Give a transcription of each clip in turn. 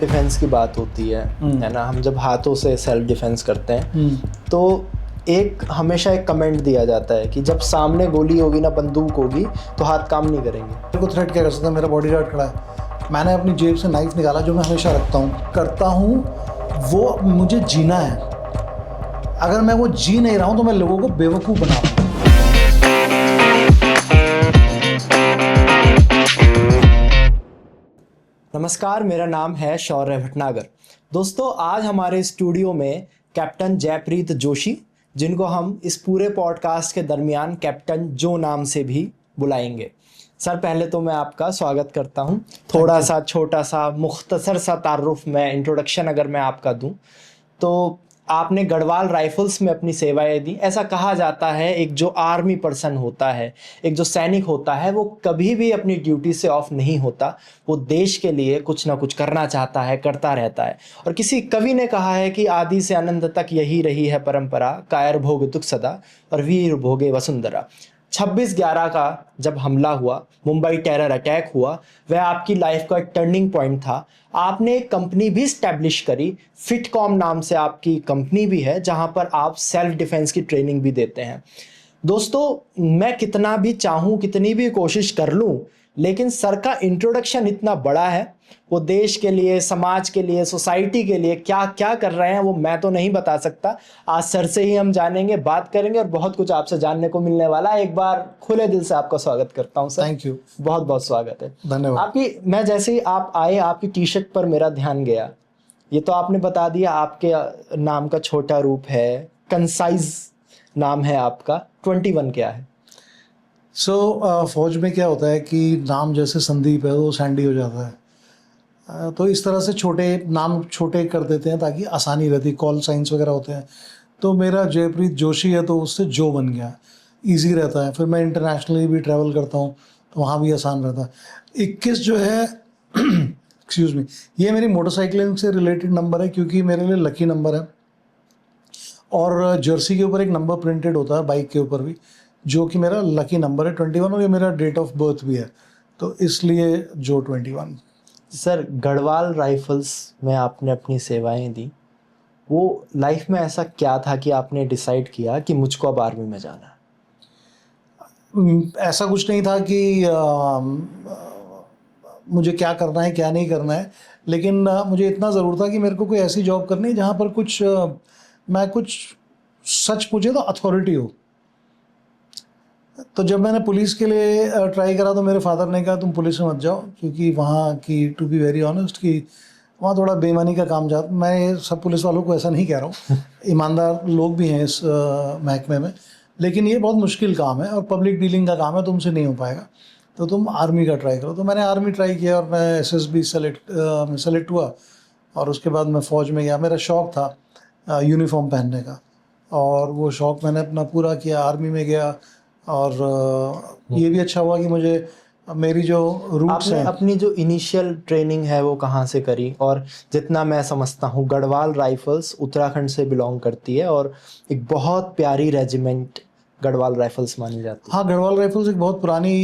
Defence की बात होती है ना, हम जब हाथों से सेल्फ डिफेंस करते हैं तो एक हमेशा एक कमेंट दिया जाता है कि जब सामने गोली होगी ना, बंदूक होगी, तो हाथ काम नहीं करेंगे। मेरे को थ्रेट क्या कर सकता है? मेरा बॉडीगार्ड खड़ा है, मैंने अपनी जेब से नाइफ निकाला जो मैं हमेशा करता हूँ, वो मुझे जीना है। अगर मैं वो जी नहीं रहा हूँ तो मैं लोगों को बेवकूफ़ बना रहा हूँ। नमस्कार, मेरा नाम है शौर्य भटनागर। दोस्तों, आज हमारे स्टूडियो में कैप्टन जयप्रीत जोशी, जिनको हम इस पूरे पॉडकास्ट के दरमियान कैप्टन जो नाम से भी बुलाएंगे। सर, पहले तो मैं आपका स्वागत करता हूं। थोड़ा सा छोटा सा मुख्तसर सा तारुफ में इंट्रोडक्शन अगर मैं आपका दूं तो आपने गढ़वाल राइफल्स में अपनी सेवाएं दी। ऐसा कहा जाता है एक जो आर्मी पर्सन होता है, एक जो सैनिक होता है, वो कभी भी अपनी ड्यूटी से ऑफ नहीं होता। वो देश के लिए कुछ ना कुछ करना चाहता है, करता रहता है। और किसी कवि ने कहा है कि आदि से अनंत तक यही रही है परंपरा, कायर भोग तुक सदा और वीर भोगे वसुंधरा। 26/11 का जब हमला हुआ, मुंबई टेरर अटैक हुआ, वह आपकी लाइफ का टर्निंग पॉइंट था। आपने एक कंपनी भी स्टैब्लिश करी, फिटकॉम नाम से आपकी कंपनी भी है, जहां पर आप सेल्फ डिफेंस की ट्रेनिंग भी देते हैं। दोस्तों, मैं कितना भी चाहूं, कितनी भी कोशिश कर लूं, लेकिन सर का इंट्रोडक्शन इतना बड़ा है। वो देश के लिए, समाज के लिए, सोसाइटी के लिए क्या क्या कर रहे हैं वो मैं तो नहीं बता सकता। आज सर से ही हम जानेंगे, बात करेंगे और बहुत कुछ आपसे जानने को मिलने वाला है। एक बार खुले दिल से आपका स्वागत करता हूं सर। थैंक यू, बहुत बहुत स्वागत है। धन्यवाद। आपकी, मैं जैसे ही आप आए, आपकी टी शर्ट पर मेरा ध्यान गया। ये तो आपने बता दिया, आपके नाम का छोटा रूप है, कंसाइज नाम है आपका। 21 क्या है? फौज में क्या होता है कि नाम जैसे संदीप है वो सैंडी हो जाता है, तो इस तरह से छोटे नाम छोटे कर देते हैं ताकि आसानी रहती। कॉल साइंस वगैरह होते हैं, तो मेरा जयप्रीत जोशी है तो उससे जो बन गया, इजी रहता है। फिर मैं इंटरनेशनली भी ट्रैवल करता हूँ तो वहाँ भी आसान रहता है। 21 जो है एक्सक्यूज़ मी, ये मेरी मोटरसाइकिलिंग से रिलेटेड नंबर है क्योंकि मेरे लिए लकी नंबर है। और जर्सी के ऊपर एक नंबर प्रिंटेड होता है, बाइक के ऊपर भी, जो कि मेरा लकी नंबर है 21, और ये मेरा डेट ऑफ बर्थ भी है, तो इसलिए जो 21। सर, गढ़वाल राइफल्स में आपने अपनी सेवाएं दी। वो लाइफ में ऐसा क्या था कि आपने डिसाइड किया कि मुझको अब आर्मी में जाना है? ऐसा कुछ नहीं था कि मुझे क्या करना है क्या नहीं करना है, लेकिन मुझे इतना ज़रूर था कि मेरे को कोई ऐसी जॉब करनी है जहाँ पर मैं कुछ सच पूछे तो अथॉरिटी हो। तो जब मैंने पुलिस के लिए ट्राई करा तो मेरे फादर ने कहा तुम पुलिस में मत जाओ, क्योंकि वहाँ की, टू बी वेरी ऑनेस्ट, कि वहाँ थोड़ा बेईमानी का काम जाता। मैं सब पुलिस वालों को ऐसा नहीं कह रहा हूँ, ईमानदार लोग भी हैं इस महकमे में, लेकिन ये बहुत मुश्किल काम है और पब्लिक डीलिंग का काम है, तुमसे नहीं हो पाएगा, तो तुम आर्मी का ट्राई करो। तो मैंने आर्मी ट्राई किया और मैं SSB सेलेक्ट हुआ, और उसके बाद मैं फ़ौज में गया। मेरा शौक़ था यूनिफॉर्म पहनने का, और वो शौक़ मैंने अपना पूरा किया, आर्मी में गया। और ये भी अच्छा हुआ कि मुझे मेरी जो रूट्स हैं, अपनी जो इनिशियल ट्रेनिंग है वो कहाँ से करी? और जितना मैं समझता हूँ, गढ़वाल राइफल्स उत्तराखंड से बिलोंग करती है और एक बहुत प्यारी रेजिमेंट गढ़वाल राइफल्स मानी जाती है। हाँ, गढ़वाल राइफल्स एक बहुत पुरानी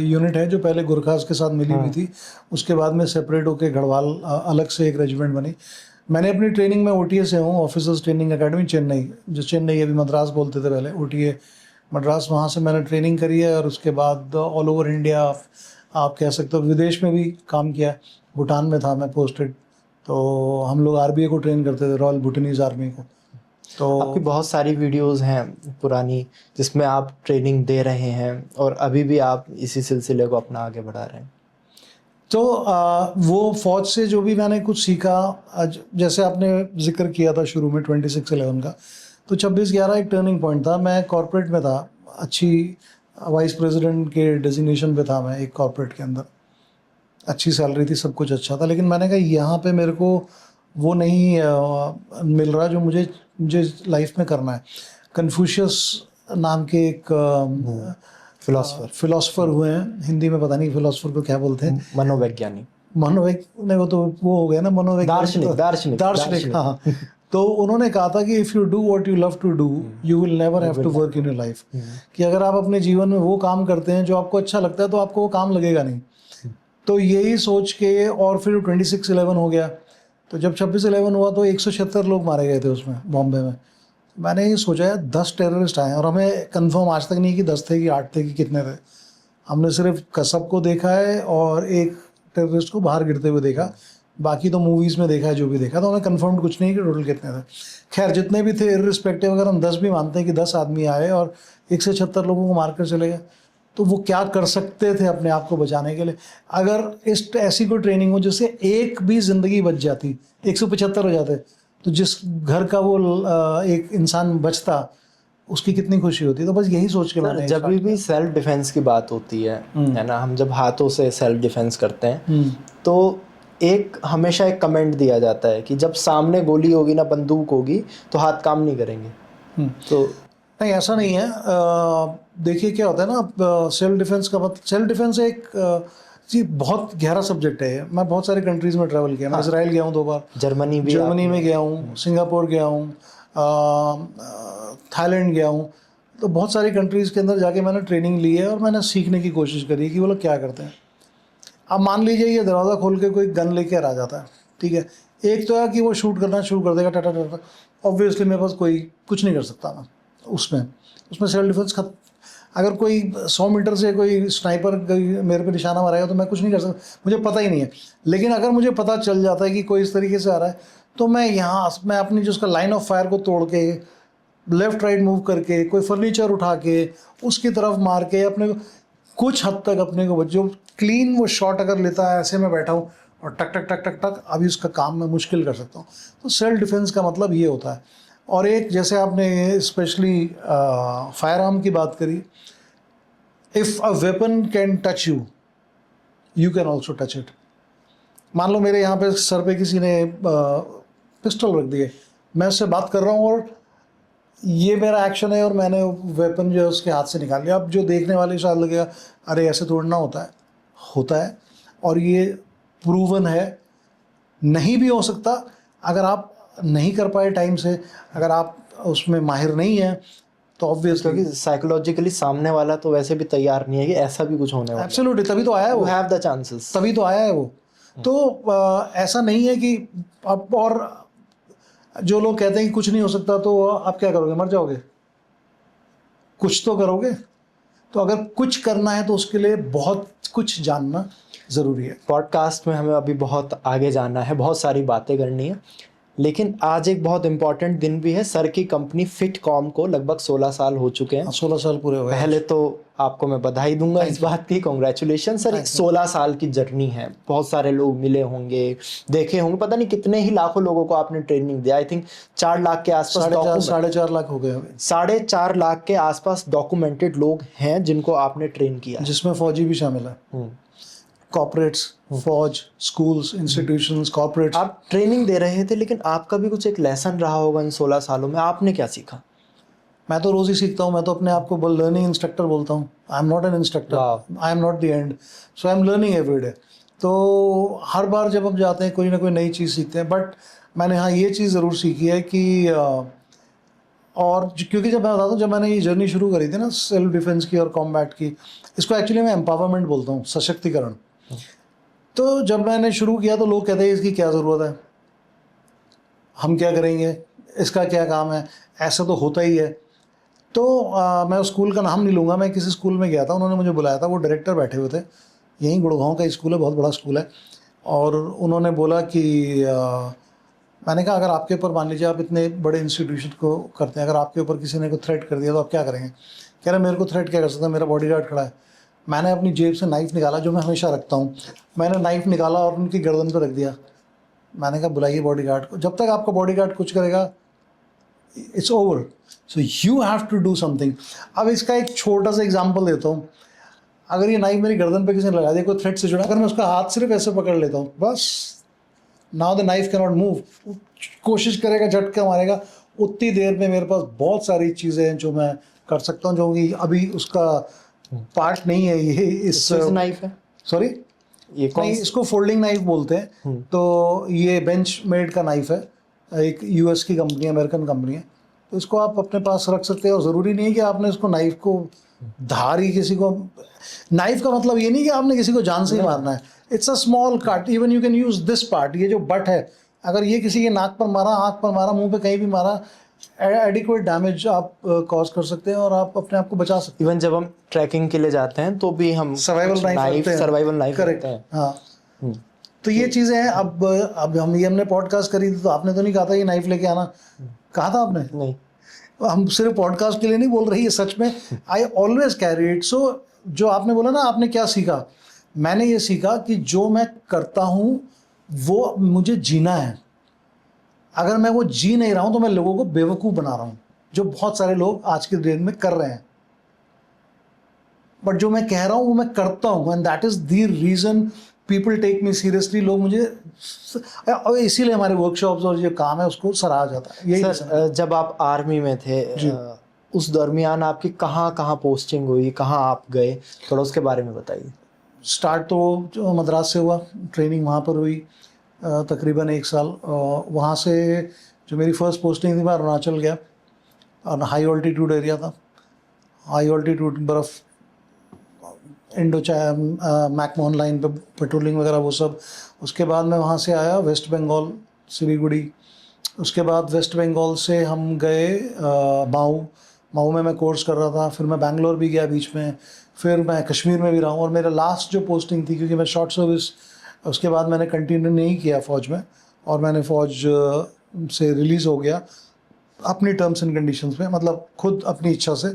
यूनिट है जो पहले गुरखास के साथ मिली हुई थी। उसके बाद में सेपरेट होकर गढ़वाल अलग से एक रेजिमेंट बनी। मैंने अपनी ट्रेनिंग में OTA से हूँ, ऑफिसर्स ट्रेनिंग अकेडमी चेन्नई, जो चेन्नई अभी मद्रास बोलते थे पहले, OTA मद्रास, वहाँ से मैंने ट्रेनिंग करी है। और उसके बाद ऑल ओवर इंडिया, आप कह सकते हो विदेश में भी काम किया। भूटान में था मैं पोस्टेड, तो हम लोग RBA को ट्रेन करते थे, रॉयल भूटानीज आर्मी को। तो आपकी बहुत सारी वीडियोस हैं पुरानी जिसमें आप ट्रेनिंग दे रहे हैं और अभी भी आप इसी सिलसिले को अपना आगे बढ़ा रहे हैं। तो वो फ़ौज से जो भी मैंने कुछ सीखा, जैसे आपने जिक्र किया था शुरू में 26/11 का, तो 26/11 एक टर्निंग पॉइंट था। मैं कॉर्पोरेट में था, अच्छी वाइस प्रेसिडेंट के डेजिग्नेशन पे था मैं एक कॉर्पोरेट के अंदर, अच्छी सैलरी थी, सब कुछ अच्छा था, लेकिन मैंने कहा यहाँ पे मेरे को वो नहीं मिल रहा जो मुझे लाइफ में करना है। कन्फ्यूशियस नाम के एक फिलोसफर हुए हैं, हिंदी में पता नहीं फिलोसफर को क्या बोलते हैं, मनोवैज्ञानिक, वो तो वो हो गया ना, मनोवैज्ञानिक, दार्शनिक। हाँ, तो उन्होंने कहा था कि if you do what you love to do, you will never have to work in your life. कि अगर आप अपने जीवन में वो काम करते हैं जो आपको अच्छा लगता है तो आपको वो काम लगेगा नहीं। तो यही सोच के, और फिर 26/11 हो गया, तो जब 26/11 हुआ तो 176 लोग मारे गए थे उसमें बॉम्बे में। मैंने ये सोचा है 10 टेररिस्ट आए, और हमें कंफर्म आज तक नहीं कि 10 थे कि 8 थे कि कितने थे। हमने सिर्फ कसब को देखा है और एक टेररिस्ट को बाहर गिरते हुए देखा, बाकी तो मूवीज़ में देखा है जो भी देखा, तो हमें कंफर्म कुछ नहीं कि टोटल कितने थे। खैर जितने भी थे, इर्रिस्पेक्टिव, अगर हम 10 भी मानते हैं कि 10 आदमी आए और 176 लोगों को मार कर चले गए, तो वो क्या कर सकते थे अपने आप को बचाने के लिए। अगर इस ऐसी कोई ट्रेनिंग हो जिससे एक भी ज़िंदगी बच जाती, 175 हो जाते, तो जिस घर का वो एक इंसान बचता, उसकी कितनी खुशी होती। तो बस यही सोच के मैंने जब भी सेल्फ डिफेंस की बात होती है ना, हम जब हाथों से सेल्फ डिफेंस करते हैं तो एक हमेशा एक कमेंट दिया जाता है कि जब सामने गोली होगी ना, बंदूक होगी, तो हाथ काम नहीं करेंगे। तो नहीं, ऐसा नहीं है। देखिए क्या होता है ना, सेल्फ डिफेंस का मतलब, सेल्फ डिफेंस एक जी बहुत गहरा सब्जेक्ट है। मैं बहुत सारे कंट्रीज़ में ट्रैवल किया। मैं इसराइल गया हूँ 2 बार, जर्मनी में गया हूँ, सिंगापुर गया हूँ, थाईलैंड गया हूँ। तो बहुत सारी कंट्रीज़ के अंदर जाके मैंने ट्रेनिंग ली है और मैंने सीखने की कोशिश करी है कि वो लोग क्या करते हैं। अब मान लीजिए ये दरवाज़ा खोल के कोई गन लेकर आ जाता है, ठीक है, एक तो है कि वो शूट करना शुरू कर देगा, टाटा टाटा। ऑब्वियसली मेरे पास कोई कुछ नहीं कर सकता मैं उसमें सेल्फ डिफेंस खत। अगर कोई 100 मीटर से कोई स्नाइपर मेरे पे निशाना मारेगा तो मैं कुछ नहीं कर सकता, मुझे पता ही नहीं है। लेकिन अगर मुझे पता चल जाता है कि कोई इस तरीके से आ रहा है, तो मैं अपनी जो उसका लाइन ऑफ फायर को तोड़ के, लेफ़्ट राइट मूव करके, कोई फर्नीचर उठा के उसकी तरफ मार के अपने को कुछ हद तक अपने को जो क्लीन वो शॉट अगर लेता है, ऐसे मैं बैठा हूँ और टक टक टक टक टक, अभी उसका काम मैं मुश्किल कर सकता हूँ। तो सेल्फ डिफेंस का मतलब ये होता है। और एक जैसे आपने स्पेशली फायर आर्म की बात करी, if a weapon can touch you, you can also touch it. मान लो मेरे यहाँ पे सर पे किसी ने पिस्टल रख दिए, मैं उससे बात कर रहा हूँ और ये मेरा एक्शन है और मैंने वेपन जो है उसके हाथ से निकाल लिया। अब जो देखने वाले शायद लगेगा अरे ऐसे तोड़ना होता है, और ये प्रूवन है। नहीं भी हो सकता अगर आप नहीं कर पाए टाइम से, अगर आप उसमें माहिर नहीं है, तो ऑब्वियसली क्योंकि साइकोलॉजिकली सामने वाला तो वैसे भी तैयार नहीं है कि ऐसा भी कुछ होने वाला है। एब्सोल्युटली, तभी तो आया है वो, हैव द चांसेस, तभी तो आया है वो। तो ऐसा नहीं है कि आप, और जो लोग कहते हैं कि कुछ नहीं हो सकता, तो आप क्या करोगे, मर जाओगे? कुछ तो करोगे। तो अगर कुछ करना है तो उसके लिए बहुत कुछ जानना ज़रूरी है। पॉडकास्ट में हमें अभी बहुत आगे जाना है, बहुत सारी बातें करनी है, लेकिन आज एक बहुत इंपॉर्टेंट दिन भी है। सर की कंपनी फिटकॉम को लगभग 16 साल हो चुके हैं। 16 साल पूरे हुए। पहले तो आपको मैं बधाई दूंगा इस बात की, कॉन्ग्रेचुलेशन सर। एक 16 साल की जर्नी है, बहुत सारे लोग मिले होंगे, देखे होंगे, पता नहीं कितने ही लाखों लोगों को आपने ट्रेनिंग दिया। आई थिंक 4 लाख के आसपास, 4.5 लाख हो गए अभी। 4.5 लाख के आसपास डॉक्यूमेंटेड लोग हैं जिनको आपने ट्रेन किया, जिसमें फौजी भी शामिल है, कॉर्पोरेट्स, फौज, स्कूल्स, इंस्टीट्यूशंस, कॉर्पोरेट्स। आप ट्रेनिंग दे रहे थे, लेकिन आपका भी कुछ एक लेसन रहा होगा इन 16 सालों में। आपने क्या सीखा? मैं तो रोज़ ही सीखता हूँ। मैं तो अपने आप को लर्निंग इंस्ट्रक्टर बोलता हूँ। I am not an instructor, I am not the end, so I am learning every day. तो हर बार जब हम जाते हैं कोई ना कोई नई चीज़ सीखते हैं। बट मैंने हाँ ये चीज़ ज़रूर सीखी है कि और क्योंकि जब मैं बताता हूँ, जब मैंने ये जर्नी शुरू करी थी ना सेल्फ डिफेंस की और कॉम्बैट की, इसको एक्चुअली मैं एम्पावरमेंट बोलता हूँ, सशक्तिकरण। तो जब मैंने शुरू किया तो लोग कहते हैं इसकी क्या ज़रूरत है, हम क्या करेंगे, इसका क्या काम है, ऐसा तो होता ही है। तो मैं उस स्कूल का नाम नहीं लूँगा, मैं किसी स्कूल में गया था, उन्होंने मुझे बुलाया था, वो डायरेक्टर बैठे हुए थे, यहीं गुड़गांव का स्कूल है, बहुत बड़ा स्कूल है। और उन्होंने बोला कि मैंने कहा अगर आपके ऊपर, मान लीजिए आप इतने बड़े इंस्टीट्यूशन को करते हैं, अगर आपके ऊपर किसी ने को थ्रेट कर दिया तो आप क्या करेंगे? कह रहे मेरे को थ्रेट क्या कर सकता है, मेरा बॉडीगार्ड खड़ा है। मैंने अपनी जेब से नाइफ़ निकाला, जो मैं हमेशा रखता हूँ, मैंने नाइफ़ निकाला और उनकी गर्दन पर रख दिया। मैंने कहा बुलाइए बॉडीगार्ड को, जब तक आपका बॉडीगार्ड कुछ करेगा it's over, so you have to do something. अब इसका एक छोटा सा एग्जांपल देता हूँ। अगर ये नाइफ मेरी गर्दन पे किसी ने लगा दिया, कोई थ्रेट से जुड़ा, अगर मैं उसका हाथ सिर्फ ऐसे पकड़ लेता हूँ, बस now the knife can not move. कोशिश करेगा, झटका मारेगा, उतनी देर में मेरे पास बहुत सारी चीज़ें हैं जो मैं कर सकता हूँ, जो कि अभी उसका पार्ट नहीं है। ये इस नाइफ है, सॉरी ये नहीं, इसको फोल्डिंग नाइफ बोलते हैं। तो ये बेंच मेड का नाइफ है, एक यूएस की कंपनी, अमेरिकन कंपनी है। तो इसको आप अपने पास रख सकते हैं, और ज़रूरी नहीं है कि आपने इसको नाइफ को धार ही किसी को। नाइफ का मतलब ये नहीं कि आपने किसी को जान से ही मारना है, it's a small cut, even you can use this part, ये जो बट है, अगर ये किसी के नाक पर मारा, आँख पर मारा, मुंह पे कहीं भी मारा, एडिक्वेट डैमेज आप कॉज कर सकते हैं और आप अपने आप को बचा सकते इवन जब हम ट्रैकिंग के लिए जाते हैं तो भी हम हैं। Survival knife, survival knife correct, रखते हैं। हाँ। तो ये चीज़ें हैं। अब हम ये हमने पॉडकास्ट करी थी तो आपने तो नहीं कहा था ये नाइफ लेके आना, कहा था आपने? नहीं, हम सिर्फ पॉडकास्ट के लिए नहीं बोल रही है, सच में आई ऑलवेज कैरी इट। सो जो आपने बोला ना, आपने क्या सीखा, मैंने ये सीखा कि जो मैं करता हूँ वो मुझे जीना है। अगर मैं वो जी नहीं रहा हूँ तो मैं लोगों को बेवकूफ़ बना रहा हूँ, जो बहुत सारे लोग आज के डेट में कर रहे हैं। बट जो मैं कह रहा हूँ वो मैं करता हूँ, and that is the reason people take me seriously. लोग मुझे, इसीलिए हमारे वर्कशॉप्स और जो काम है उसको सराहा जाता है। यही सर जब आप आर्मी में थे उस दरमियान आपकी कहाँ कहाँ पोस्टिंग हुई, कहाँ आप गए, थोड़ा उसके बारे में बताइए। स्टार्ट तो जो मद्रास से हुआ, ट्रेनिंग वहाँ पर हुई तकरीबन 1 साल। वहाँ से जो मेरी फर्स्ट पोस्टिंग थी मैं अरुणाचल गया, और हाई ऑल्टीट्यूड एरिया था, हाई ऑल्टीट्यूड बर्फ़, इंडो मैकमोहन लाइन पे पेट्रोलिंग वगैरह वो सब। उसके बाद मैं वहाँ से आया वेस्ट बंगाल, सिलीगुड़ी। उसके बाद वेस्ट बंगाल से हम गए माऊ। माऊ में मैं कोर्स कर रहा था, फिर मैं बैंगलोर भी गया बीच में, फिर मैं कश्मीर में भी रहा हूँ। और मेरा लास्ट जो पोस्टिंग थी, क्योंकि मैं शॉर्ट सर्विस उसके बाद मैंने कंटिन्यू नहीं किया फ़ौज में, और मैंने फ़ौज से रिलीज़ हो गया अपनी टर्म्स एंड कंडीशंस में, मतलब खुद अपनी इच्छा से।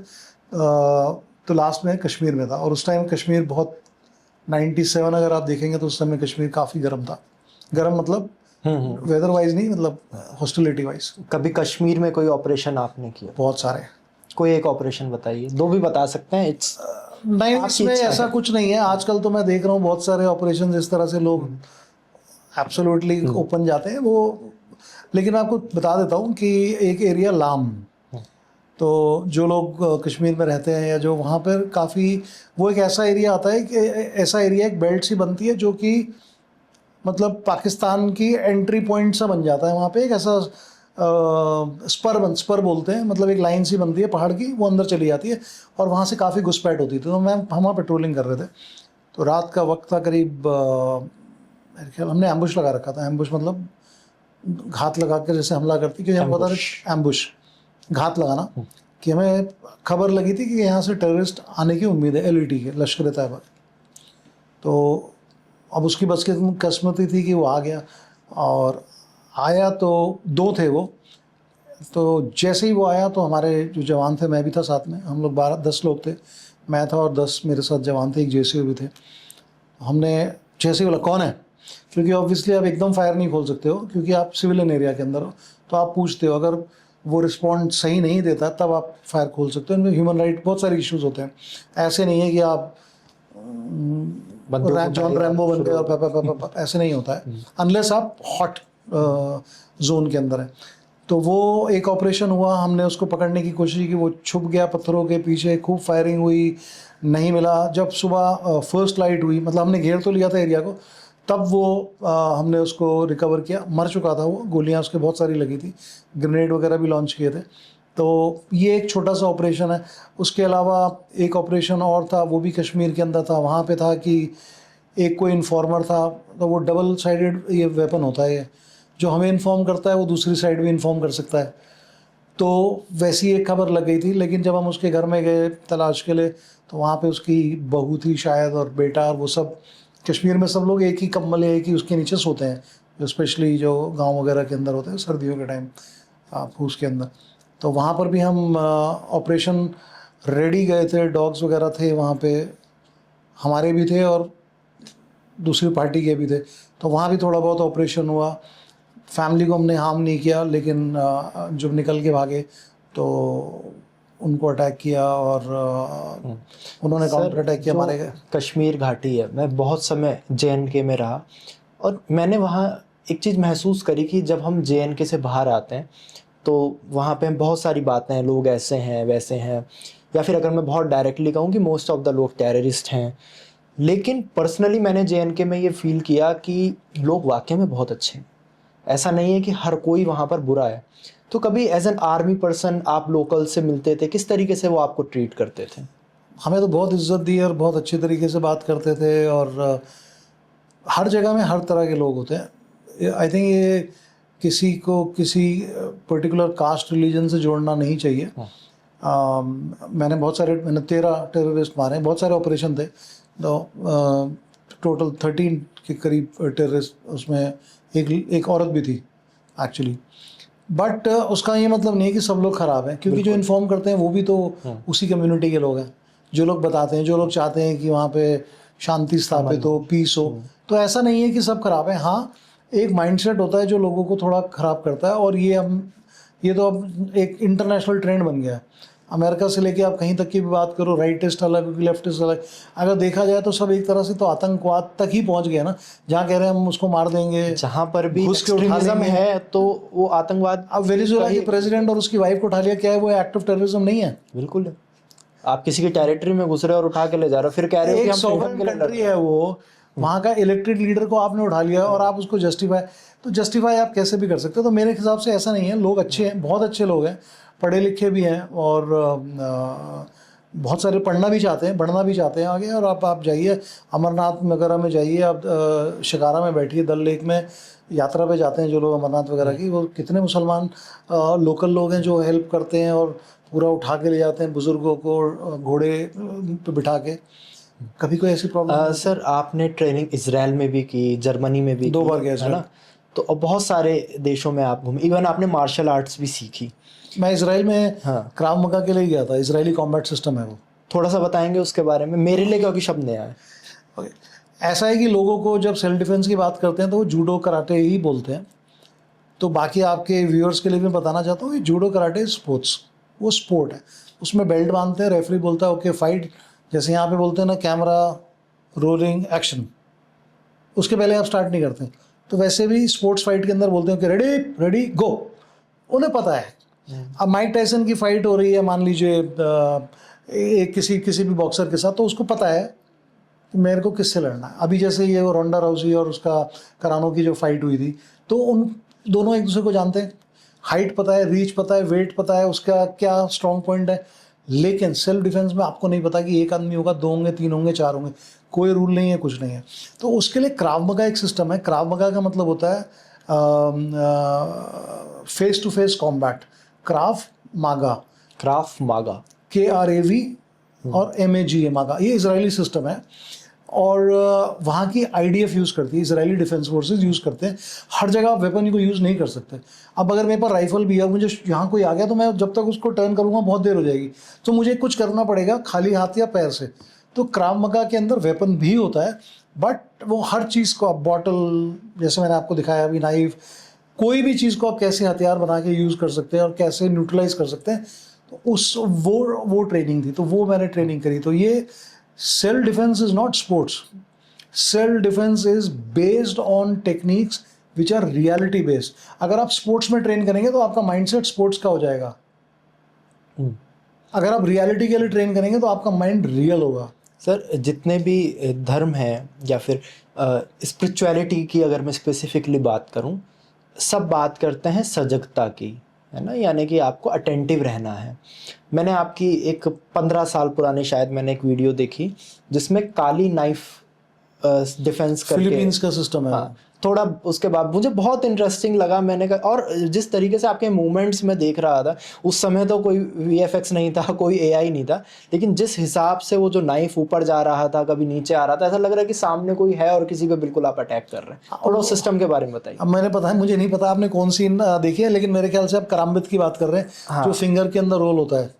तो लास्ट में कश्मीर में था, और उस टाइम कश्मीर बहुत 97 अगर आप देखेंगे तो उस समय कश्मीर काफ़ी गर्म था। गर्म मतलब वेदर वाइज नहीं, मतलब हॉस्टिलिटी वाइज। कभी कश्मीर में कोई ऑपरेशन आपने किया? बहुत सारे। कोई एक ऑपरेशन बताइए, 2 भी बता सकते हैं। इट्स नहीं, इसमें ऐसा कुछ नहीं है। आजकल तो मैं देख रहा हूँ बहुत सारे ऑपरेशन इस तरह से लोग एब्सोल्युटली ओपन जाते हैं वो। लेकिन मैं आपको बता देता हूँ कि एक एरिया लाम, तो जो लोग कश्मीर में रहते हैं या जो वहाँ पर काफ़ी, वो एक ऐसा एरिया आता है कि ऐसा एरिया एक बेल्ट सी बनती है जो कि मतलब पाकिस्तान की एंट्री पॉइंट सा बन जाता है। वहाँ पे एक ऐसा स्पर बोलते हैं, मतलब एक लाइन सी बनती है पहाड़ की, वो अंदर चली जाती है, और वहाँ से काफ़ी घुसपैठ होती थी। तो हम वहाँ पेट्रोलिंग कर रहे थे, तो रात का वक्त था करीब, मेरे ख्याल हमने एम्बुश लगा रखा था। एम्बुश मतलब घात लगा के जैसे हमला करती, क्योंकि हमें पता था एम्बुश घात लगाना, कि हमें खबर लगी थी कि यहाँ से टेररिस्ट आने की उम्मीद है, LET के, लश्कर तैयबा। तो अब उसकी बस की किस्मती थी कि वो आ गया, और आया तो 2 थे वो। तो जैसे ही वो आया तो हमारे जो जवान थे, मैं भी था साथ में, हम लोग 12-10 लोग थे, मैं था और 10 मेरे साथ जवान थे, एक JCO भी थे। हमने जैसे ही बोला कौन है, क्योंकि ऑब्वियसली आप एकदम फायर नहीं खोल सकते हो, क्योंकि आप सिविलियन एरिया के अंदर हो, तो आप पूछते हो, अगर वो रिस्पॉन्ड सही नहीं देता तब आप फायर खोल सकते हो। इनमें ह्यूमन राइट बहुत सारे इश्यूज होते हैं। ऐसे नहीं है कि आप जॉन रैम्बो बन गए और ऐसे नहीं होता है, अनलेस आप हॉट जोन के अंदर है। तो वो एक ऑपरेशन हुआ, हमने उसको पकड़ने की कोशिश की, वो छुप गया पत्थरों के पीछे, खूब फायरिंग हुई, नहीं मिला। जब सुबह फर्स्ट लाइट हुई, मतलब हमने घेर तो लिया था एरिया को, तब वो हमने उसको रिकवर किया। मर चुका था वो, गोलियां उसके बहुत सारी लगी थी, ग्रेनेड वगैरह भी लॉन्च किए थे। तो ये एक छोटा सा ऑपरेशन है। उसके अलावा एक ऑपरेशन और था, वो भी कश्मीर के अंदर था। वहाँ पे था कि एक कोई इन्फॉर्मर था, तो वो डबल साइडेड ये वेपन होता है, ये जो हमें इन्फॉर्म करता है वो दूसरी साइड भी इन्फॉर्म कर सकता है। तो वैसी एक खबर लग गई थी, लेकिन जब हम उसके घर में गए तलाश के लिए, तो वहाँ पे उसकी बहू थी शायद, और बेटा, और वो सब। कश्मीर में सब लोग एक ही कंबल, एक ही उसके नीचे सोते हैं, जो स्पेशली जो गांव वगैरह के अंदर होते हैं सर्दियों के टाइम फूस के अंदर। तो वहाँ पर भी हम ऑपरेशन रेडी गए थे, डॉग्स वगैरह थे वहाँ पे, हमारे भी थे और दूसरी पार्टी के भी थे। तो वहाँ भी थोड़ा बहुत ऑपरेशन हुआ। फैमिली को हमने हार्म नहीं किया, लेकिन जब निकल के भागे तो उनको अटैक किया, और उन्होंने काउंटर अटैक किया, मारे गए। कश्मीर घाटी है, मैं बहुत समय JNK में रहा, और मैंने वहाँ एक चीज़ महसूस करी कि जब हम JNK से बाहर आते हैं तो वहाँ पे बहुत सारी बातें हैं, लोग ऐसे हैं वैसे हैं, या फिर अगर मैं बहुत डायरेक्टली कहूँ कि मोस्ट ऑफ द लोग टेररिस्ट हैं। लेकिन पर्सनली मैंने JNK में ये फील किया कि लोग वाकई में बहुत अच्छे हैं, ऐसा नहीं है कि हर कोई वहाँ पर बुरा है। तो कभी एज एन आर्मी पर्सन आप लोकल से मिलते थे, किस तरीके से वो आपको ट्रीट करते थे? हमें तो बहुत इज्जत दी और बहुत अच्छी तरीके से बात करते थे, और हर जगह में हर तरह के लोग होते हैं। आई थिंक ये किसी को किसी पर्टिकुलर कास्ट रिलीजन से जोड़ना नहीं चाहिए। मैंने 13 टेररिस्ट मारे, बहुत सारे ऑपरेशन थे, तो टोटल 13 के करीब टेररिस्ट, उसमें एक औरत भी थी एक्चुअली। बट उसका ये मतलब नहीं है कि सब लोग ख़राब हैं, क्योंकि जो इन्फॉर्म करते हैं वो भी तो उसी कम्युनिटी के लोग हैं, जो लोग बताते हैं, जो लोग चाहते हैं कि वहाँ पे शांति स्थापित हो, पीस हो। तो ऐसा नहीं है कि सब खराब है। हाँ, एक माइंडसेट होता है जो लोगों को थोड़ा ख़राब करता है, और ये तो अब एक इंटरनेशनल ट्रेंड बन गया है। अमेरिका से लेके आप कहीं तक की भी बात करो, राइटिस्ट अलग, लेफ्टिस्ट अलग, अगर देखा जाए तो सब एक तरह से तो आतंकवाद तक ही पहुंच गए ना, जहाँ कह रहे हैं हम उसको मार देंगे, जहाँ पर भी घुस के उठा एक्सट्रीमिज्म लेंगे। है तो वो आतंकवाद। अब वेनेजुएला के प्रेसिडेंट और उसकी वाइफ को उठा लिया, क्या है वो एक्ट ऑफ टेररिज्म नहीं है? बिल्कुल है। आप किसी की टेरिटरी में घुस रहे हो और उठा के ले जा रहे हो, फिर कह रहे हो कि एक हम फ्रीडम सॉवरेन के लिए लड़ कंट्री है वो, वहाँ का इलेक्टेड लीडर को आपने उठा लिया और आप उसको जस्टिफाई आप कैसे भी कर सकते हो। तो मेरे हिसाब से ऐसा नहीं है। लोग अच्छे हैं, बहुत अच्छे लोग हैं, पढ़े लिखे भी हैं, और बहुत सारे पढ़ना भी चाहते हैं, बढ़ना भी चाहते हैं आगे। और आप जाइए अमरनाथ वगैरह में जाइए, आप शिकारा में बैठिए, दल लेक में यात्रा पे जाते हैं जो लोग अमरनाथ वगैरह की, वो कितने मुसलमान लोकल लोग हैं जो हेल्प करते हैं और पूरा उठा के ले जाते हैं बुज़ुर्गों को घोड़े पे बिठा के। कभी कोई ऐसी प्रॉब्लम? सर आपने ट्रेनिंग इजराइल में भी की, जर्मनी में भी 2 बार की, गया है ना? तो अब बहुत सारे देशों में आप घूमे, इवन आपने मार्शल आर्ट्स भी सीखी। मैं इसराइल में हाँ। क्राव मगा के लिए गया था। इजरायली कॉम्बैट सिस्टम है वो। थोड़ा सा बताएंगे उसके बारे में, मेरे लिए क्योंकि शब्द नया है। ओके, ऐसा है कि लोगों को जब सेल्फ डिफेंस की बात करते हैं तो वो जूडो कराटे ही बोलते हैं। तो बाकी आपके व्यूअर्स के लिए मैं बताना चाहता हूँ कि जूडो कराटे स्पोर्ट्स, वो स्पोर्ट है, उसमें बेल्ट बांधते हैं, रेफरी बोलता है ओके फाइट, जैसे यहाँ पे बोलते हैं ना कैमरा रोलिंग एक्शन, उसके पहले आप स्टार्ट नहीं करते। तो वैसे भी स्पोर्ट्स फाइट के अंदर बोलते हैं कि रेडी रेडी गो, उन्हें पता है। अब माइक टायसन की फाइट हो रही है मान लीजिए किसी भी बॉक्सर के साथ, तो उसको पता है कि मेरे को किससे लड़ना है। अभी जैसे ये रोंडा राउसी और उसका करानो की जो फाइट हुई थी, तो उन दोनों एक दूसरे को जानते हैं, हाइट पता है, रीच पता है, वेट पता है, उसका क्या स्ट्रॉन्ग पॉइंट है। लेकिन सेल्फ डिफेंस में आपको नहीं पता कि एक आदमी होगा, 2 होंगे, 3 होंगे, 4 होंगे, कोई रूल नहीं है, कुछ नहीं है। तो उसके लिए क्राव मगा एक सिस्टम है। क्राव मगा का मतलब होता है फेस टू फेस कॉम्बैट। क्राव मागा, KRAV और MAGA मागा, ये इजरायली सिस्टम है। और वहाँ की IDF यूज़ करती है, इजरायली डिफेंस फोर्सेस यूज़ करते हैं। हर जगह आप वेपन को यूज़ नहीं कर सकते। अब अगर मेरे पास राइफल भी है, मुझे यहाँ कोई आ गया, तो मैं जब तक उसको टर्न करूँगा बहुत देर हो जाएगी, तो मुझे कुछ करना पड़ेगा खाली हाथ या पैर से। तो क्राव मगा के अंदर वेपन भी होता है, बट वो हर चीज़ को आप बॉटल, जैसे मैंने आपको दिखाया अभी, नाइफ, कोई भी चीज़ को आप कैसे हथियार बना के यूज़ कर सकते हैं और कैसे न्यूट्रलाइज कर सकते हैं, तो वो ट्रेनिंग थी, तो वो मैंने ट्रेनिंग करी। तो ये self defence is not sports, self defence is based on techniques which are reality based. अगर आप स्पोर्ट्स में ट्रेन करेंगे तो आपका माइंडसेट स्पोर्ट्स का हो जाएगा। अगर आप रियलिटी के लिए ट्रेन करेंगे तो आपका माइंड रियल होगा। सर जितने भी धर्म हैं या फिर स्पिरिचुअलिटी की अगर मैं स्पेसिफिकली बात करूं, सब बात करते हैं सजगता की, है ना, यानी कि आपको अटेंटिव रहना है। मैंने आपकी एक 15 साल पुरानी शायद मैंने एक वीडियो देखी जिसमें काली नाइफ डिफेंस करके, फिलीपींस का सिस्टम है। हाँ, थोड़ा उसके बाद मुझे बहुत इंटरेस्टिंग लगा। मैंने कहा, और जिस तरीके से आपके मूवमेंट्स में देख रहा था, उस समय तो कोई VFX नहीं था, कोई AI नहीं था, लेकिन जिस हिसाब से वो जो नाइफ ऊपर जा रहा था, कभी नीचे आ रहा था, ऐसा लग रहा है कि सामने कोई है और किसी पे बिल्कुल आप अटैक कर रहे हैं। और उस सिस्टम के बारे में बताइए। अब मैंने पता है, मुझे नहीं पता आपने कौन सी देखी है, लेकिन मेरे ख्याल से आप कराम्बित की बात कर रहे हैं। हाँ। जो फिंगर के अंदर रोल होता है,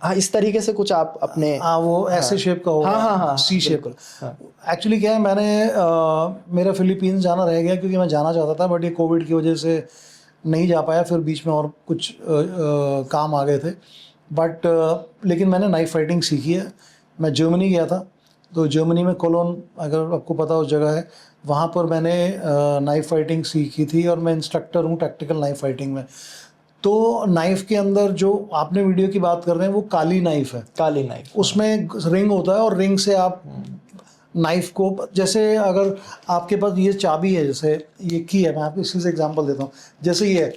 हाँ, इस तरीके से कुछ आप अपने, हाँ, वो ऐसे शेप का होगा, हाँ, C शेप। एक्चुअली क्या है, मैंने मेरा फिलीपींस जाना रह गया क्योंकि मैं जाना चाहता था, बट ये कोविड की वजह से नहीं जा पाया, फिर बीच में और कुछ काम आ गए थे। बट लेकिन मैंने नाइफ फाइटिंग सीखी है। मैं जर्मनी गया था, तो जर्मनी में कोलोन, अगर आपको पता उस जगह है, वहाँ पर मैंने नाइफ फाइटिंग सीखी थी, और मैं इंस्ट्रक्टर हूँ टैक्टिकल नाइफ फाइटिंग में। तो नाइफ के अंदर जो आपने वीडियो की बात कर रहे हैं वो काली नाइफ है। काली नाइफ, उसमें रिंग होता है, और रिंग से आप नाइफ को, जैसे अगर आपके पास ये चाबी है, जैसे ये की है, मैं आपको इसी से एग्जांपल देता हूँ, जैसे ये है,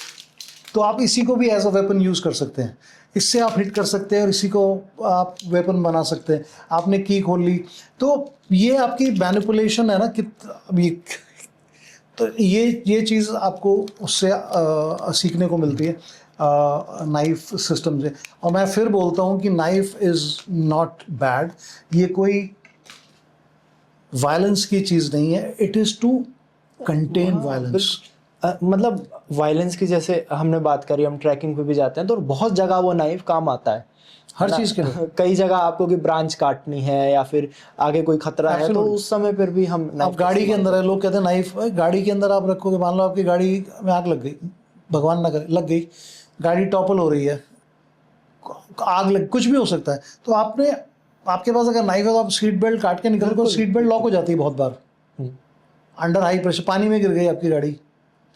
तो आप इसी को भी एज अ वेपन यूज़ कर सकते हैं। इससे आप हिट कर सकते हैं और इसी को आप वेपन बना सकते हैं। आपने की खोल ली, तो ये आपकी मैनिपुलेशन है ना कि तो ये चीज़ आपको उससे सीखने को मिलती है नाइफ सिस्टम से। और मैं फिर बोलता हूँ कि नाइफ इज़ नॉट बैड, ये कोई वायलेंस की चीज़ नहीं है, it is to contain violence. मतलब वायलेंस की जैसे हमने बात करी, हम ट्रैकिंग पे भी जाते हैं तो बहुत जगह वो नाइफ काम आता है हर ना? चीज़ के लिए। कई जगह आपको कि ब्रांच काटनी है या फिर आगे कोई खतरा है, तो Absolutely. उस समय पर भी हम आप गाड़ी के अंदर है, लोग कहते हैं नाइफ, गाड़ी के अंदर आप रखोगे, मान लो आपकी गाड़ी में आग लग गई, भगवान ना करे लग गई, गाड़ी टॉपल हो रही है, आग लग, कुछ भी हो सकता है, तो आपके पास अगर नाइफ है तो आप सीट बेल्ट काट के निकल को, सीट बेल्ट लॉक हो जाती है बहुत बार, अंडर हाई प्रेशर पानी में गिर गई आपकी गाड़ी,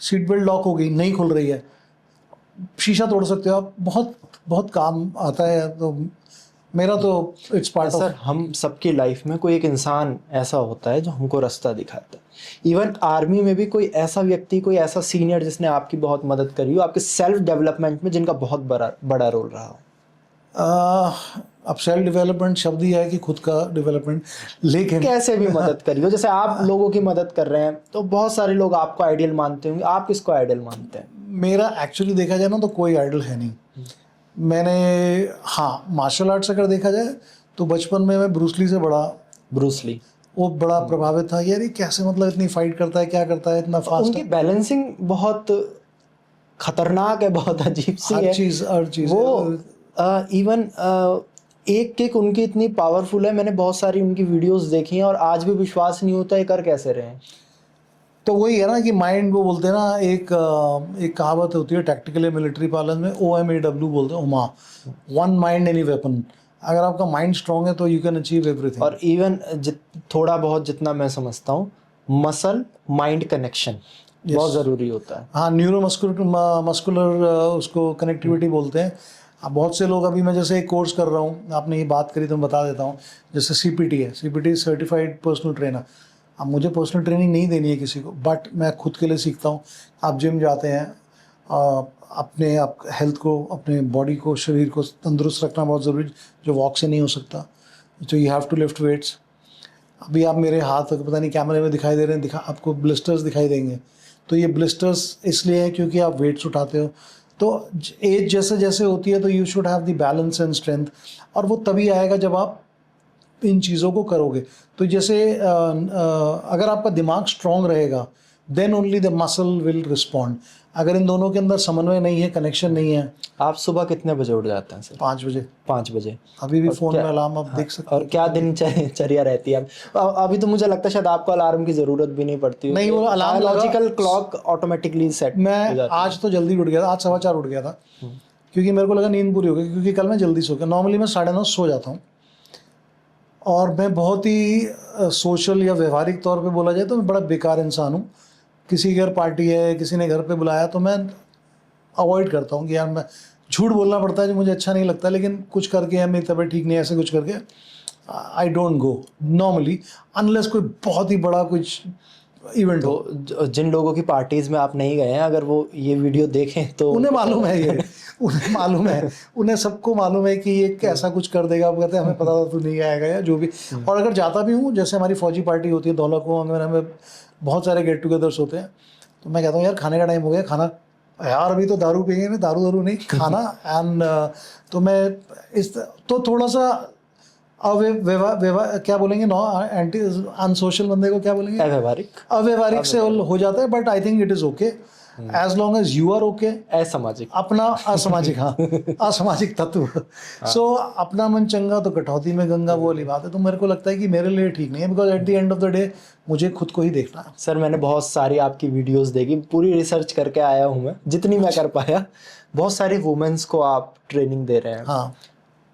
सीट बेल्ट लॉक हो गई, नहीं खुल रही है, शीशा तोड़ सकते हो आप, बहुत बहुत काम आता है। तो मेरा तो इट्स पार्ट ऑफ। सर, हम सबकी लाइफ में कोई एक इंसान ऐसा होता है जो हमको रास्ता दिखाता है। इवन आर्मी में भी कोई ऐसा व्यक्ति, कोई ऐसा सीनियर जिसने आपकी बहुत मदद करी हो आपके सेल्फ डेवलपमेंट में, जिनका बहुत बड़ा रोल रहा हो। अब सेल्फ डेवलपमेंट शब्द ही है कि खुद का डेवलपमेंट, लेकिन कैसे भी मदद करी हो, जैसे आप लोगों की मदद कर रहे हैं तो बहुत सारे लोग आपको आइडियल मानते होंगे, आप किसको आइडियल मानते हैं? मेरा एक्चुअली देखा जाए ना तो कोई आइडल है नहीं। मैंने, हाँ, मार्शल आर्ट्स अगर देखा जाए तो बचपन में मैं ब्रूसली से बड़ा, ब्रूसली वो बड़ा प्रभावित था, यार ये कैसे, मतलब इतनी फाइट करता है, क्या करता है, इतना फास्ट उनकी बैलेंसिंग बहुत खतरनाक है, बहुत अजीब सी है। हर चीज़ वो इवन एक किक उनकी इतनी पावरफुल है, मैंने बहुत सारी उनकी वीडियोस देखी हैं और आज भी विश्वास नहीं होता है कर कैसे रहे हैं। तो वही है ना कि माइंड, वो बोलते हैं ना, एक कहावत होती है टैक्टिकली मिलिट्री पार्लन में, OMAW बोलते हैं, ओमा, वन माइंड एनी वेपन। अगर आपका माइंड स्ट्रांग है तो यू कैन अचीव एवरीथिंग। और इवन थोड़ा बहुत जितना मैं समझता हूँ, मसल माइंड कनेक्शन बहुत ज़रूरी होता है। हाँ, मस्कुलर उसको कनेक्टिविटी बोलते हैं। अब बहुत से लोग, अभी मैं जैसे एक कोर्स कर रहा हूँ, आपने ये बात करी तो मैं बता देता हूँ, जैसे CPT है, CPT सर्टिफाइड पर्सनल ट्रेनर। अब मुझे पर्सनल ट्रेनिंग नहीं देनी है किसी को, बट मैं खुद के लिए सीखता हूँ। आप जिम जाते हैं, अपने आप हेल्थ को, अपने बॉडी को, शरीर को तंदुरुस्त रखना बहुत ज़रूरी, जो वॉक से नहीं हो सकता, तो you have to lift weights. अभी आप मेरे हाथ पता नहीं कैमरे में दिखाई दे रहे हैं, आपको ब्लिस्टर्स दिखाई देंगे, तो ये ब्लिस्टर्स इसलिए है क्योंकि आप वेट्स उठाते हो। तो एज जैसे जैसे होती है तो you should have the balance and strength, और वो तभी आएगा जब आप इन चीज़ों को करोगे। तो जैसे अगर आपका दिमाग स्ट्रांग रहेगा, then only the muscle will respond. अगर इन दोनों के अंदर समन्वय नहीं है, कनेक्शन नहीं है। आप सुबह कितने बजे उठ जाते हैं सर? 5 बजे। 5 बजे। अभी भी फ़ोन में अलार्म आप देख सकते और क्या दिनचर्या रहती है? अभी तो मुझे लगता है शायद आपको अलार्म की ज़रूरत भी नहीं पड़ती। नहीं, वो alarm logical clock automatically set. मैं आज तो जल्दी उठ गया था, आज 4:15 उठ गया था, क्योंकि मेरे को लगा नींद पूरी हो गई, क्योंकि कल मैं जल्दी सो गया। नॉर्मली मैं 9:30 सो जाता हूँ, और मैं बहुत ही सोशल या व्यवहारिक तौर पे बोला जाए तो मैं बड़ा बेकार इंसान हूँ। किसी के घर पार्टी है, किसी ने घर पे बुलाया, तो मैं अवॉइड करता हूँ कि यार, मैं झूठ बोलना पड़ता है जो मुझे अच्छा नहीं लगता, लेकिन कुछ करके, या मेरी तबीयत ठीक नहीं है, ऐसे कुछ करके I don't go normally, unless कोई बहुत ही बड़ा कुछ इवेंट हो। तो जिन लोगों की पार्टीज में आप नहीं गए हैं, अगर वो ये वीडियो देखें तो उन्हें मालूम है, ये उन्हें मालूम है, उन्हें सबको मालूम है कि ये कैसा कुछ कर देगा। वो कहते हैं हमें पता था तू नहीं आएगा, या जो भी। और अगर जाता भी हूँ, जैसे हमारी फौजी पार्टी होती है धौला कुआं में, हमें बहुत सारे गेट टुगेदर्स होते हैं, तो मैं कहता हूँ यार खाने का टाइम हो गया, खाना, यार अभी तो दारू पियेंगे ना, दारू नहीं, खाना। एंड तो मैं तो थोड़ा सा क्या बोलेंगे, एंटी अनसोशल बंदे को क्या बोलेंगे, अव्यवहारिक से हो जाता है। But I think it is okay as long as you are okay. असामाजिक, अपना असामाजिक, हाँ, असामाजिक तत्व। सो अपना मन चंगा तो कटौती में गंगा, वो वाली बात है। तो मेरे को लगता है कि मेरे लिए ठीक नहीं है, because at the end of the day मुझे खुद को ही देखना है। सर, मैंने बहुत सारी आपकी वीडियोस देखी, पूरी रिसर्च करके आया हूँ मैं, जितनी मैं कर पाया। बहुत सारी वुमेन्स को आप ट्रेनिंग दे रहे हैं। हाँ,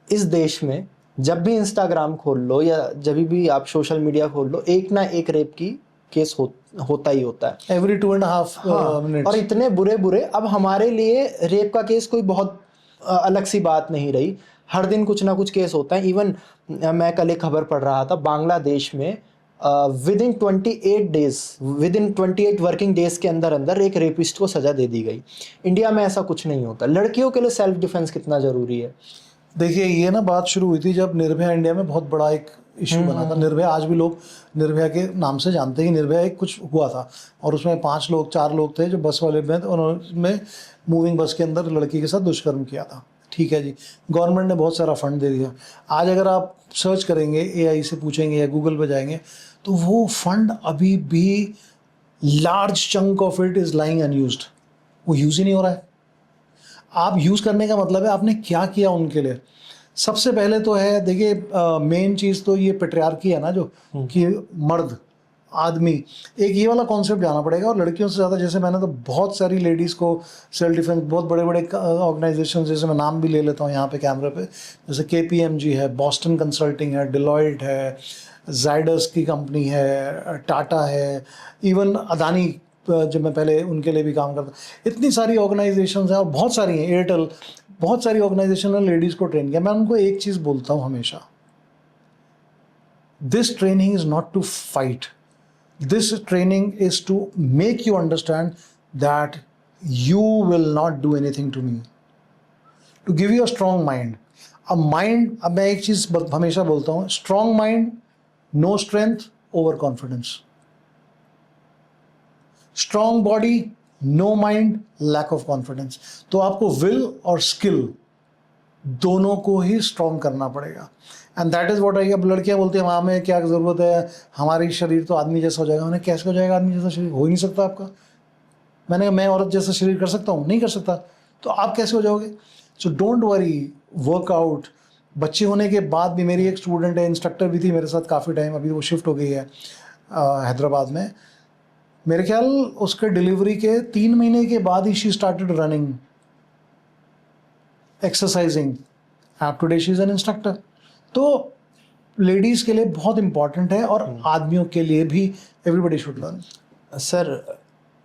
इस देश में जब भी इंस्टाग्राम खोल लो या जब भी आप सोशल मीडिया खोल लो, एक ना एक रेप की केस होता ही होता है एवरी 2.5 मिनट। और इतने बुरे। अब हमारे लिए रेप का केस कोई बहुत अलग सी बात नहीं रही, हर दिन कुछ ना कुछ केस होता है। इवन मैं कल एक खबर पढ़ रहा था, बांग्लादेश में विद इन 28 वर्किंग डेज के अंदर अंदर एक रेपिस्ट को सजा दे दी गई। इंडिया में ऐसा कुछ नहीं होता। लड़कियों के लिए सेल्फ डिफेंस कितना जरूरी है? देखिए, ये ना बात शुरू हुई थी जब निर्भया इंडिया में बहुत बड़ा एक इशू बना था। निर्भया, आज भी लोग निर्भया के नाम से जानते हैं कि निर्भया एक कुछ हुआ था, और उसमें 4 लोग थे जो बस वाले में, उन्होंने मूविंग बस के अंदर लड़की के साथ दुष्कर्म किया था। ठीक है जी, गवर्नमेंट ने बहुत सारा फंड दे दिया। आज अगर आप सर्च करेंगे, एआई से पूछेंगे या गूगल पे जाएंगे, तो वो फंड अभी भी large chunk of it is lying unused, वो यूज़ ही नहीं हो रहा है। आप यूज़ करने का मतलब है आपने क्या किया उनके लिए। सबसे पहले तो है, देखिए, मेन चीज़ तो ये पेट्रियार्की है ना, जो कि मर्द आदमी, एक ये वाला कॉन्सेप्ट जाना पड़ेगा। और लड़कियों से ज़्यादा, जैसे मैंने तो बहुत सारी लेडीज़ को सेल्फ डिफेंस, बहुत बड़े बड़े ऑर्गेनाइजेशन, जैसे मैं नाम भी ले लेता हूँ यहाँ पे कैमरे पे, जैसे KPMG है, बॉस्टन कंसल्टिंग है, डिलॉयट है, जाइडस की कंपनी है, टाटा है, इवन अदानी, जब मैं पहले उनके लिए भी काम करता, इतनी सारी ऑर्गेनाइजेशंस हैं और बहुत सारी हैं, एयरटेल, बहुत सारी ऑर्गेनाइजेशन ने लेडीज़ को ट्रेन किया। मैं उनको एक चीज़ बोलता हूँ हमेशा, this training is not to fight, this training is to make you understand that you will not do anything to me, to give you a strong mind. अब माइंड, अब मैं एक चीज़ हमेशा बोलता हूँ, strong mind, no strength, over confidence. Strong body, no mind, lack of confidence. तो आपको विल और स्किल दोनों को ही स्ट्रॉन्ग करना पड़ेगा। And that is what I, अब लड़कियां बोलती हैं हमें क्या ज़रूरत है, हमारी शरीर तो आदमी जैसा हो जाएगा। मैंने, कैसे हो जाएगा आदमी जैसा शरीर? हो ही नहीं सकता आपका। मैंने कहा, मैं औरत जैसा शरीर कर सकता हूँ? नहीं कर सकता। तो आप कैसे हो जाओगे? So don't worry, workout. बच्चे होने के बाद भी, मेरी एक स्टूडेंट है, इंस्ट्रक्टर भी थी मेरे साथ काफ़ी टाइम, अभी वो शिफ्ट हो गई है हैदराबाद में। मेरे ख्याल उसके डिलीवरी के 3 महीने के बाद ही शी स्टार्टेड रनिंग, एक्सरसाइजिंग। आप today she is an instructor. तो लेडीज़ के लिए बहुत इंपॉर्टेंट है, और आदमियों के लिए भी, everybody should learn. Sir,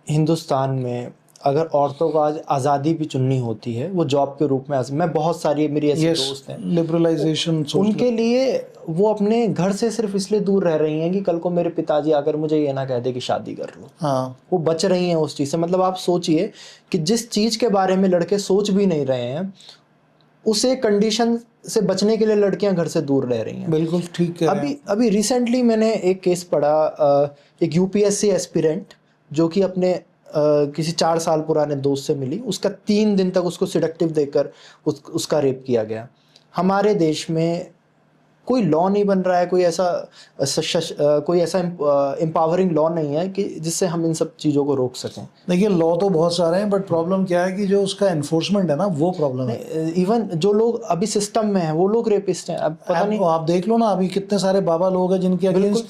Hindustan में अगर औरतों को आज आज़ादी भी चुननी होती है, वो जॉब के रूप में, मैं बहुत सारी मेरी ऐसी दोस्त हैं, लिबरलाइजेशन, उनके लिए वो अपने घर से सिर्फ इसलिए दूर रह रही हैं कि कल को मेरे पिताजी आकर मुझे ये ना कह दे कि शादी कर लो। हाँ, वो बच रही हैं उस चीज़ से। मतलब आप सोचिए कि जिस चीज़ के बारे में लड़के सोच भी नहीं रहे हैं, उसे कंडीशन से बचने के लिए लड़कियां घर से दूर रह रही हैं। बिल्कुल ठीक है। अभी रिसेंटली मैंने एक केस पढ़ा, एक UPSC एस्पिरेंट जो कि अपने किसी 4 साल पुराने दोस्त से मिली, उसका 3 दिन तक उसको सिडक्टिव देकर उसका रेप किया गया। हमारे देश में कोई लॉ नहीं बन रहा है, कोई ऐसा एम्पावरिंग लॉ नहीं है कि जिससे हम इन सब चीज़ों को रोक सकें। देखिए, लॉ तो बहुत सारे हैं, बट प्रॉब्लम क्या है कि जो उसका एनफोर्समेंट है ना, वो प्रॉब्लम है। इवन जो लोग अभी सिस्टम में हैं, वो लोग रेपिस्ट हैं। अब पता नहीं, आप देख लो ना, अभी कितने सारे बाबा लोग हैं जिनके अगेंस्ट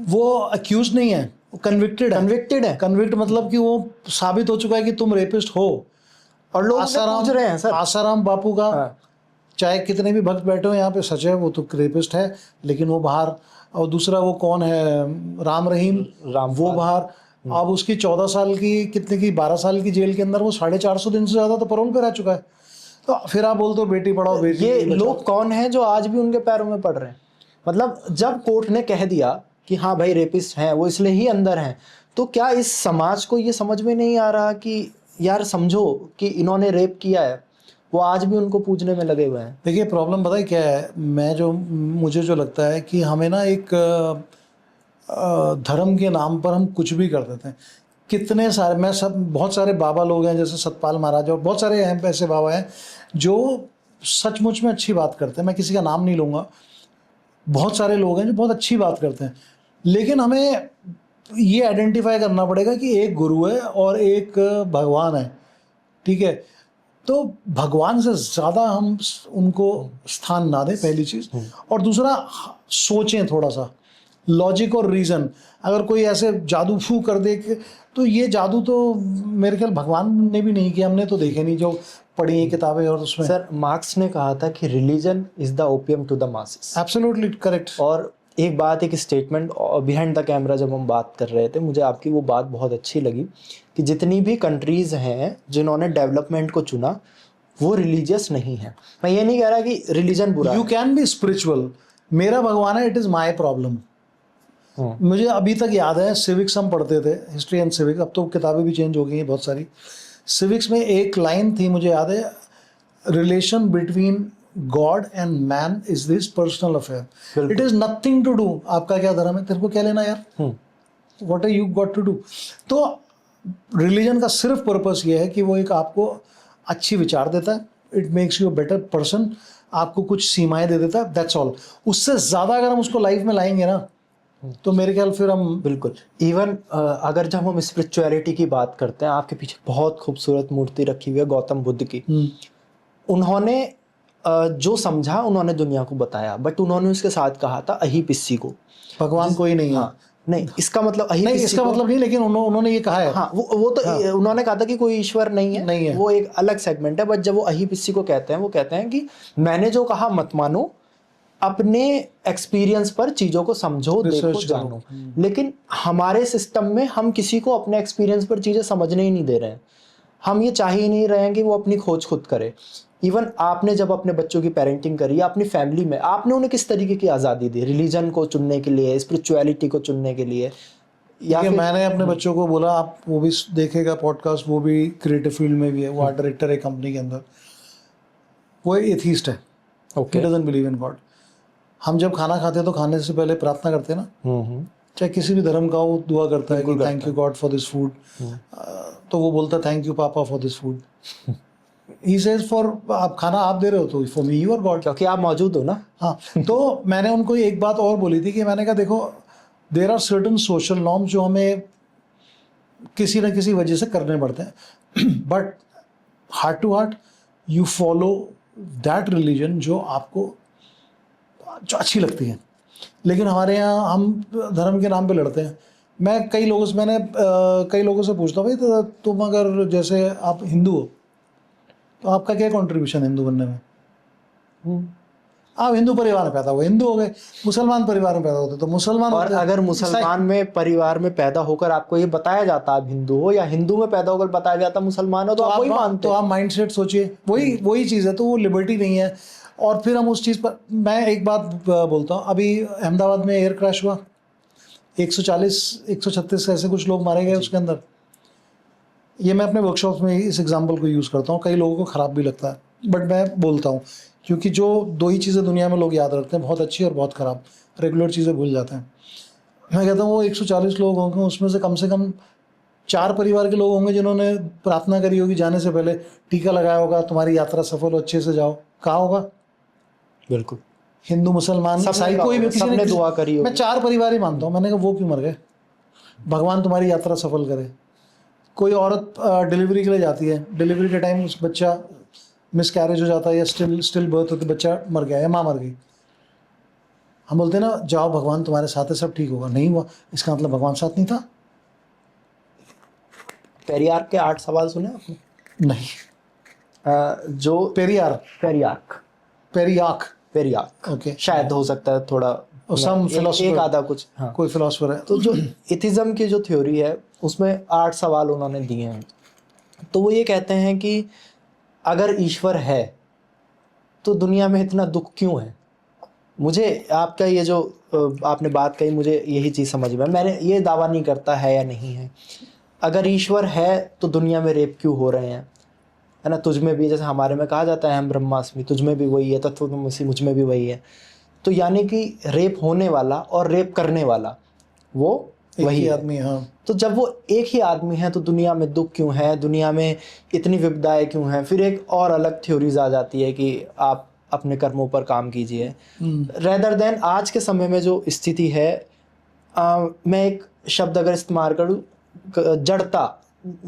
वो अक्यूज नहीं है, कन्विक्टेड है। कन्विक्ट मतलब कि वो साबित हो चुका है कि तुम रेपिस्ट हो, और लोग पूछ रहे हैं। सर, आसाराम बापू का, चाहे कितने भी भक्त बैठे हो यहाँ पे, सच है, वो तो रेपिस्ट है, लेकिन वो बाहर। और दूसरा वो कौन है, राम रहीम, वो बाहर। अब उसकी 14 साल की, कितने की, 12 साल की जेल के अंदर, वो 450 दिन से ज़्यादा तो पैरोल पे रह चुका है। तो फिर आप बोलते हो बेटी पढ़ाओ, बेटी। ये लोग कौन हैं जो आज भी उनके पैरों में पड़ रहे हैं? मतलब जब कोर्ट ने कह दिया कि हाँ भाई रेपिस्ट हैं, वो इसलिए ही अंदर हैं, तो क्या इस समाज को ये समझ में नहीं आ रहा कि यार समझो कि इन्होंने रेप किया है? वो आज भी उनको पूछने में लगे हुए हैं। देखिए, प्रॉब्लम बताइए क्या है, मुझे जो लगता है कि हमें ना एक धर्म के नाम पर हम कुछ भी कर देते हैं। कितने सारे, बहुत सारे बाबा लोग हैं, जैसे सतपाल महाराज, और बहुत सारे ऐसे बाबा हैं जो सचमुच में अच्छी बात करते हैं। मैं किसी का नाम नहीं लूँगा, बहुत सारे लोग हैं जो बहुत अच्छी बात करते हैं, लेकिन हमें ये आइडेंटिफाई करना पड़ेगा कि एक गुरु है और एक भगवान है। ठीक है, तो भगवान से ज़्यादा हम उनको स्थान ना दें, पहली चीज़। और दूसरा, सोचें थोड़ा सा, लॉजिक और रीज़न। अगर कोई ऐसे जादू फू कर दे, तो ये जादू तो मेरे ख्याल भगवान ने भी नहीं किया, हमने तो देखे नहीं जो पढ़ी हैं किताबें। और उसमें सर, मार्क्स ने कहा था कि religion is the opium to the masses. Absolutely correct. और एक बात, एक स्टेटमेंट बिहाइंड द कैमरा जब हम बात कर रहे थे, मुझे आपकी वो बात बहुत अच्छी लगी कि जितनी भी कंट्रीज़ हैं जिन्होंने डेवलपमेंट को चुना, वो रिलीजियस नहीं है। मैं ये नहीं कह रहा कि रिलीजन बुरा है। You can be spiritual. मेरा भगवान है, इट इज़ माई प्रॉब्लम। मुझे अभी तक याद है, सिविक्स हम पढ़ते थे, हिस्ट्री एंड सिविक्स, अब तो किताबें भी चेंज हो गई हैं बहुत सारी। सिविक्स में एक लाइन थी, मुझे याद है, relation between God and man is this personal affair, it is nothing to do, आपका क्या धर्म है, तेरे को क्या लेना यार, what are you got to do. तो रिलीजन का सिर्फ पर्पस ये है कि वो एक आपको अच्छी विचार देता है, it makes you a better person, आपको कुछ सीमाएं दे देता है, दैट्स ऑल। उससे ज़्यादा अगर हम उसको लाइफ में लाएंगे ना, तो मेरे ख्याल फिर हम बिल्कुल। इवन अगर जब हम स्पिरिचुअलिटी की बात करते हैं, आपके पीछे बहुत खूबसूरत मूर्ति रखी हुई है गौतम बुद्ध की। उन्होंने जो समझा उन्होंने दुनिया को बताया, बट उन्होंने उसके साथ कहा था अही पिस्सी को, भगवान कोई नहीं है। हाँ, नहीं इसका मतलब नहीं, इसका मतलब नहीं, लेकिन उन्होंने ये कहा है। हाँ, वो तो हाँ, उन्होंने कहा था कि कोई ईश्वर नहीं है, वो एक अलग सेगमेंट है। बट जब वो अही पिस्सी को कहते हैं, वो कहते हैं कि मैंने जो कहा मत मानो, अपने एक्सपीरियंस पर चीजों को समझो, देखो, जानो। लेकिन हमारे सिस्टम में हम किसी को अपने एक्सपीरियंस पर चीजें समझने ही नहीं दे रहे हैं। हम ये चाह ही नहीं रहे हैं कि वो अपनी खोज खुद करे। इवन आपने जब अपने बच्चों की पेरेंटिंग करी, अपनी फैमिली में आपने उन्हें किस तरीके की आज़ादी दी, रिलीजन को चुनने के लिए, स्पिरिचुअलिटी को चुनने के लिए? या फिर मैंने अपने बच्चों को बोला, आप वो भी देखेगा पॉडकास्ट, वो भी क्रिएटिव फील्ड में भी है, वो आर्ट डायरेक्टर है कंपनी के अंदर, वो एथीस्ट है, he doesn't believe in God. हम जब खाना खाते हैं तो खाने से पहले प्रार्थना करते हैं ना, चाहे किसी भी धर्म का, वो दुआ करता है कि thank you God for this food, तो वो बोलता है thank you papa for this food. He says for, आप खाना आप दे रहे हो तो for me you are God, क्योंकि आप मौजूद हो ना। हाँ, तो मैंने उनको एक बात और बोली थी कि मैंने कहा देखो, there are certain social norms जो हमें किसी न किसी वजह से करने पड़ते हैं, but heart to heart you follow that religion जो आपको जो अच्छी लगती है। लेकिन हमारे यहाँ हम धर्म के नाम पे लड़ते हैं। मैं कई लोगों से पूछता हूँ, भाई तो तुम अगर जैसे आप हिंदू हो तो आपका क्या कंट्रीब्यूशन है हिंदू बनने में? आप हिंदू परिवार में पैदा हुए, हिंदू हो गए। मुसलमान परिवार में पैदा होते तो मुसलमान और होते। अगर मुसलमान में परिवार में पैदा होकर आपको ये बताया जाता आप हिंदू हो, या हिंदू में पैदा होकर बताया जाता मुसलमान हो, तो आप वही मानते। तो आप माइंडसेट सोचिए, वही चीज़ है। तो वो लिबर्टी नहीं है। और फिर हम उस चीज़ पर, मैं एक बात बोलता हूँ, अभी अहमदाबाद में एयर क्रैश हुआ, 136 ऐसे कुछ लोग मारे गए उसके अंदर। ये मैं अपने वर्कशॉप में इस एग्जांपल को यूज़ करता हूँ, कई लोगों को ख़राब भी लगता है, बट मैं बोलता हूँ क्योंकि जो दो ही चीज़ें दुनिया में लोग याद रखते हैं, बहुत अच्छी और बहुत ख़राब, रेगुलर चीज़ें भूल जाते हैं। मैं कहता हूँ वो 140 लोग होंगे, उसमें से कम 4 परिवार के लोग होंगे जिन्होंने प्रार्थना करी होगी जाने से पहले, टीका लगाया होगा, तुम्हारी यात्रा सफल हो, अच्छे से जाओ। कहा होगा? बिल्कुल। हिंदू, मुसलमान, ईसाई, कोई भी किसी ने दुआ करी होगी। मैं 4 परिवार ही मानता हूँ। मैंने कहा वो क्यों मर गए? भगवान तुम्हारी यात्रा सफल करे। कोई औरत डिलीवरी के लिए जाती है, डिलीवरी के टाइम उस बच्चा मिस कैरेज हो जाता है या स्टिल बर्थ होती, बच्चा मर गया या माँ मर गई, हम बोलते हैं ना जाओ भगवान तुम्हारे साथ है, सब ठीक होगा। नहीं हुआ, इसका मतलब भगवान साथ नहीं था। पेरियार के 8 सवाल सुने आपने? नहीं। जो पेरियार्क ओके, शायद हो सकता है थोड़ा एक आधा कुछ। हाँ, कोई फिलोसफर है। तो जो एथिज्म की जो थ्योरी है उसमें 8 सवाल उन्होंने दिए हैं। तो वो ये कहते हैं कि अगर ईश्वर है तो दुनिया में इतना दुख क्यों है? मुझे आपका ये जो आपने बात कही, मुझे यही चीज़ समझ में, मैंने ये दावा नहीं करता है या नहीं है। अगर ईश्वर है तो दुनिया में रेप क्यों हो रहे हैं, है ना? तुझ में भी, जैसे हमारे में कहा जाता है हम ब्रह्मास्मि, तुझ में भी वही है, तत्वमसि मुझ में भी वही है। तो यानी कि रेप होने वाला और रेप करने वाला वो वही आदमी। हाँ, तो जब वो एक ही आदमी है तो दुनिया में दुख क्यों है, दुनिया में इतनी विपदाएं क्यों हैं? फिर एक और अलग थ्योरीज आ जाती है कि आप अपने कर्मों पर काम कीजिए, रेदर देन आज के समय में जो स्थिति है। मैं एक शब्द अगर इस्तेमाल करूँ, जड़ता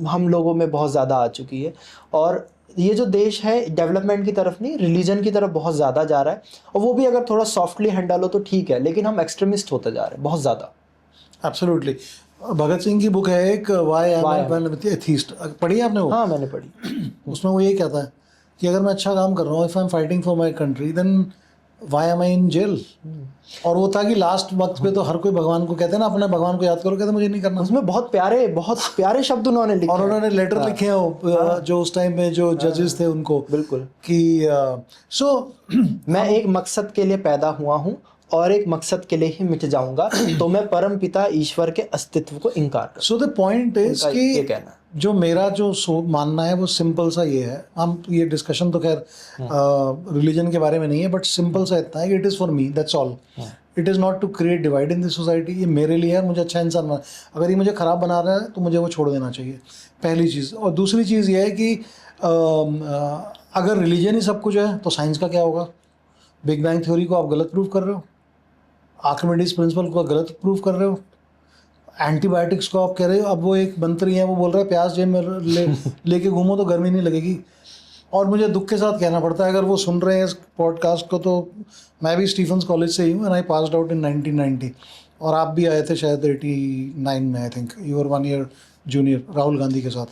हम लोगों में बहुत ज़्यादा आ चुकी है, और ये जो देश है डेवलपमेंट की तरफ नहीं, रिलीजन की तरफ बहुत ज़्यादा जा रहा है। और वो भी अगर थोड़ा सॉफ्टली हैंडल हो तो ठीक है, लेकिन हम एक्सट्रीमिस्ट होते जा रहे हैं बहुत ज़्यादा। एब्सोल्युटली। भगत सिंह की बुक है एक, why I am N atheist, पढ़ी है आपने वो? हाँ, मैंने पढ़ी। उसमें वो ये कहता है कि अगर मैं अच्छा काम कर रहा हूँ, if I am fighting for my country, then why am I in jail. और वो था कि लास्ट वक्त पे तो हर कोई भगवान को कहते हैं ना, अपने भगवान को याद करो, कहते मुझे नहीं करना। उसमें बहुत प्यारे शब्द उन्होंने लिखे, और उन्होंने लेटर लिखे हैं जो उस टाइम में जो जजेस थे उनको, बिल्कुल, कि सो मैं एक मकसद के लिए पैदा हुआ हूँ और एक मकसद के लिए ही मिट जाऊंगा तो मैं परम पिता ईश्वर के अस्तित्व को इनकार कर। सो द पॉइंट इज ये कि कहना जो मेरा जो मानना है वो सिंपल सा ये है, हम ये डिस्कशन तो खैर रिलीजन के बारे में नहीं है, बट सिंपल सा इतना है कि it is for me, that's all. It is not to create divide in this society. ये मेरे लिए है, मुझे अच्छा इंसान बना, अगर ये मुझे ख़राब बना रहा है तो मुझे वो छोड़ देना चाहिए, पहली चीज़। और दूसरी चीज़ ये है कि अगर रिलीजन ही सब कुछ है तो साइंस का क्या होगा? बिग बैंग थ्योरी को आप गलत प्रूव कर रहे हो, आर्किमिडीज प्रिंसिपल को गलत प्रूव कर रहे हो, एंटीबायोटिक्स को आप कह रहे हो। अब वो एक मंत्री है, वो बोल रहा है प्याज जेब में लेके घूमो तो गर्मी नहीं लगेगी। और मुझे दुख के साथ कहना पड़ता है, अगर वो सुन रहे हैं इस पॉडकास्ट को, तो मैं भी स्टीफन्स कॉलेज से ही हूँ and I passed out in 1990, और आप भी आए थे शायद 89 में, I think you are 1 year junior Rahul Gandhi के साथ।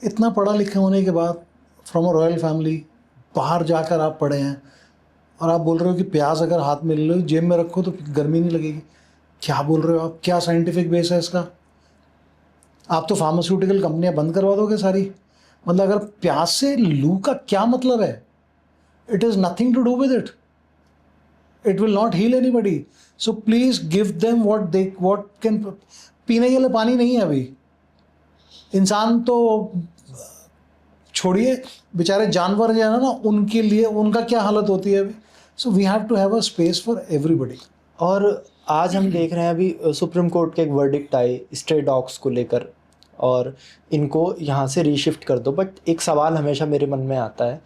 इतना पढ़ा लिखा होने के बाद, फ्रॉम अ रॉयल फैमिली, बाहर जाकर आप पढ़े हैं और आप बोल रहे हो कि प्याज अगर हाथ में ले लो जेब में रखो तो गर्मी नहीं लगेगी। क्या बोल रहे हो आप? क्या साइंटिफिक बेस है इसका? आप तो फार्मास्यूटिकल कंपनियां बंद करवा दोगे सारी। मतलब अगर प्याज से लू का क्या मतलब है? It is nothing to do with it, it will not heal anybody. So please give them what can. पीने के लिए पानी नहीं है अभी, इंसान तो छोड़िए, बेचारे जानवर जो है ना, उनके लिए उनका क्या हालत होती है अभी। So we have to have a space for everybody. और आज हम देख रहे हैं अभी सुप्रीम कोर्ट के एक वर्डिक्ट आई स्ट्रे डॉग्स को लेकर, और इनको यहाँ से रीशिफ्ट कर दो। बट एक सवाल हमेशा मेरे मन में आता है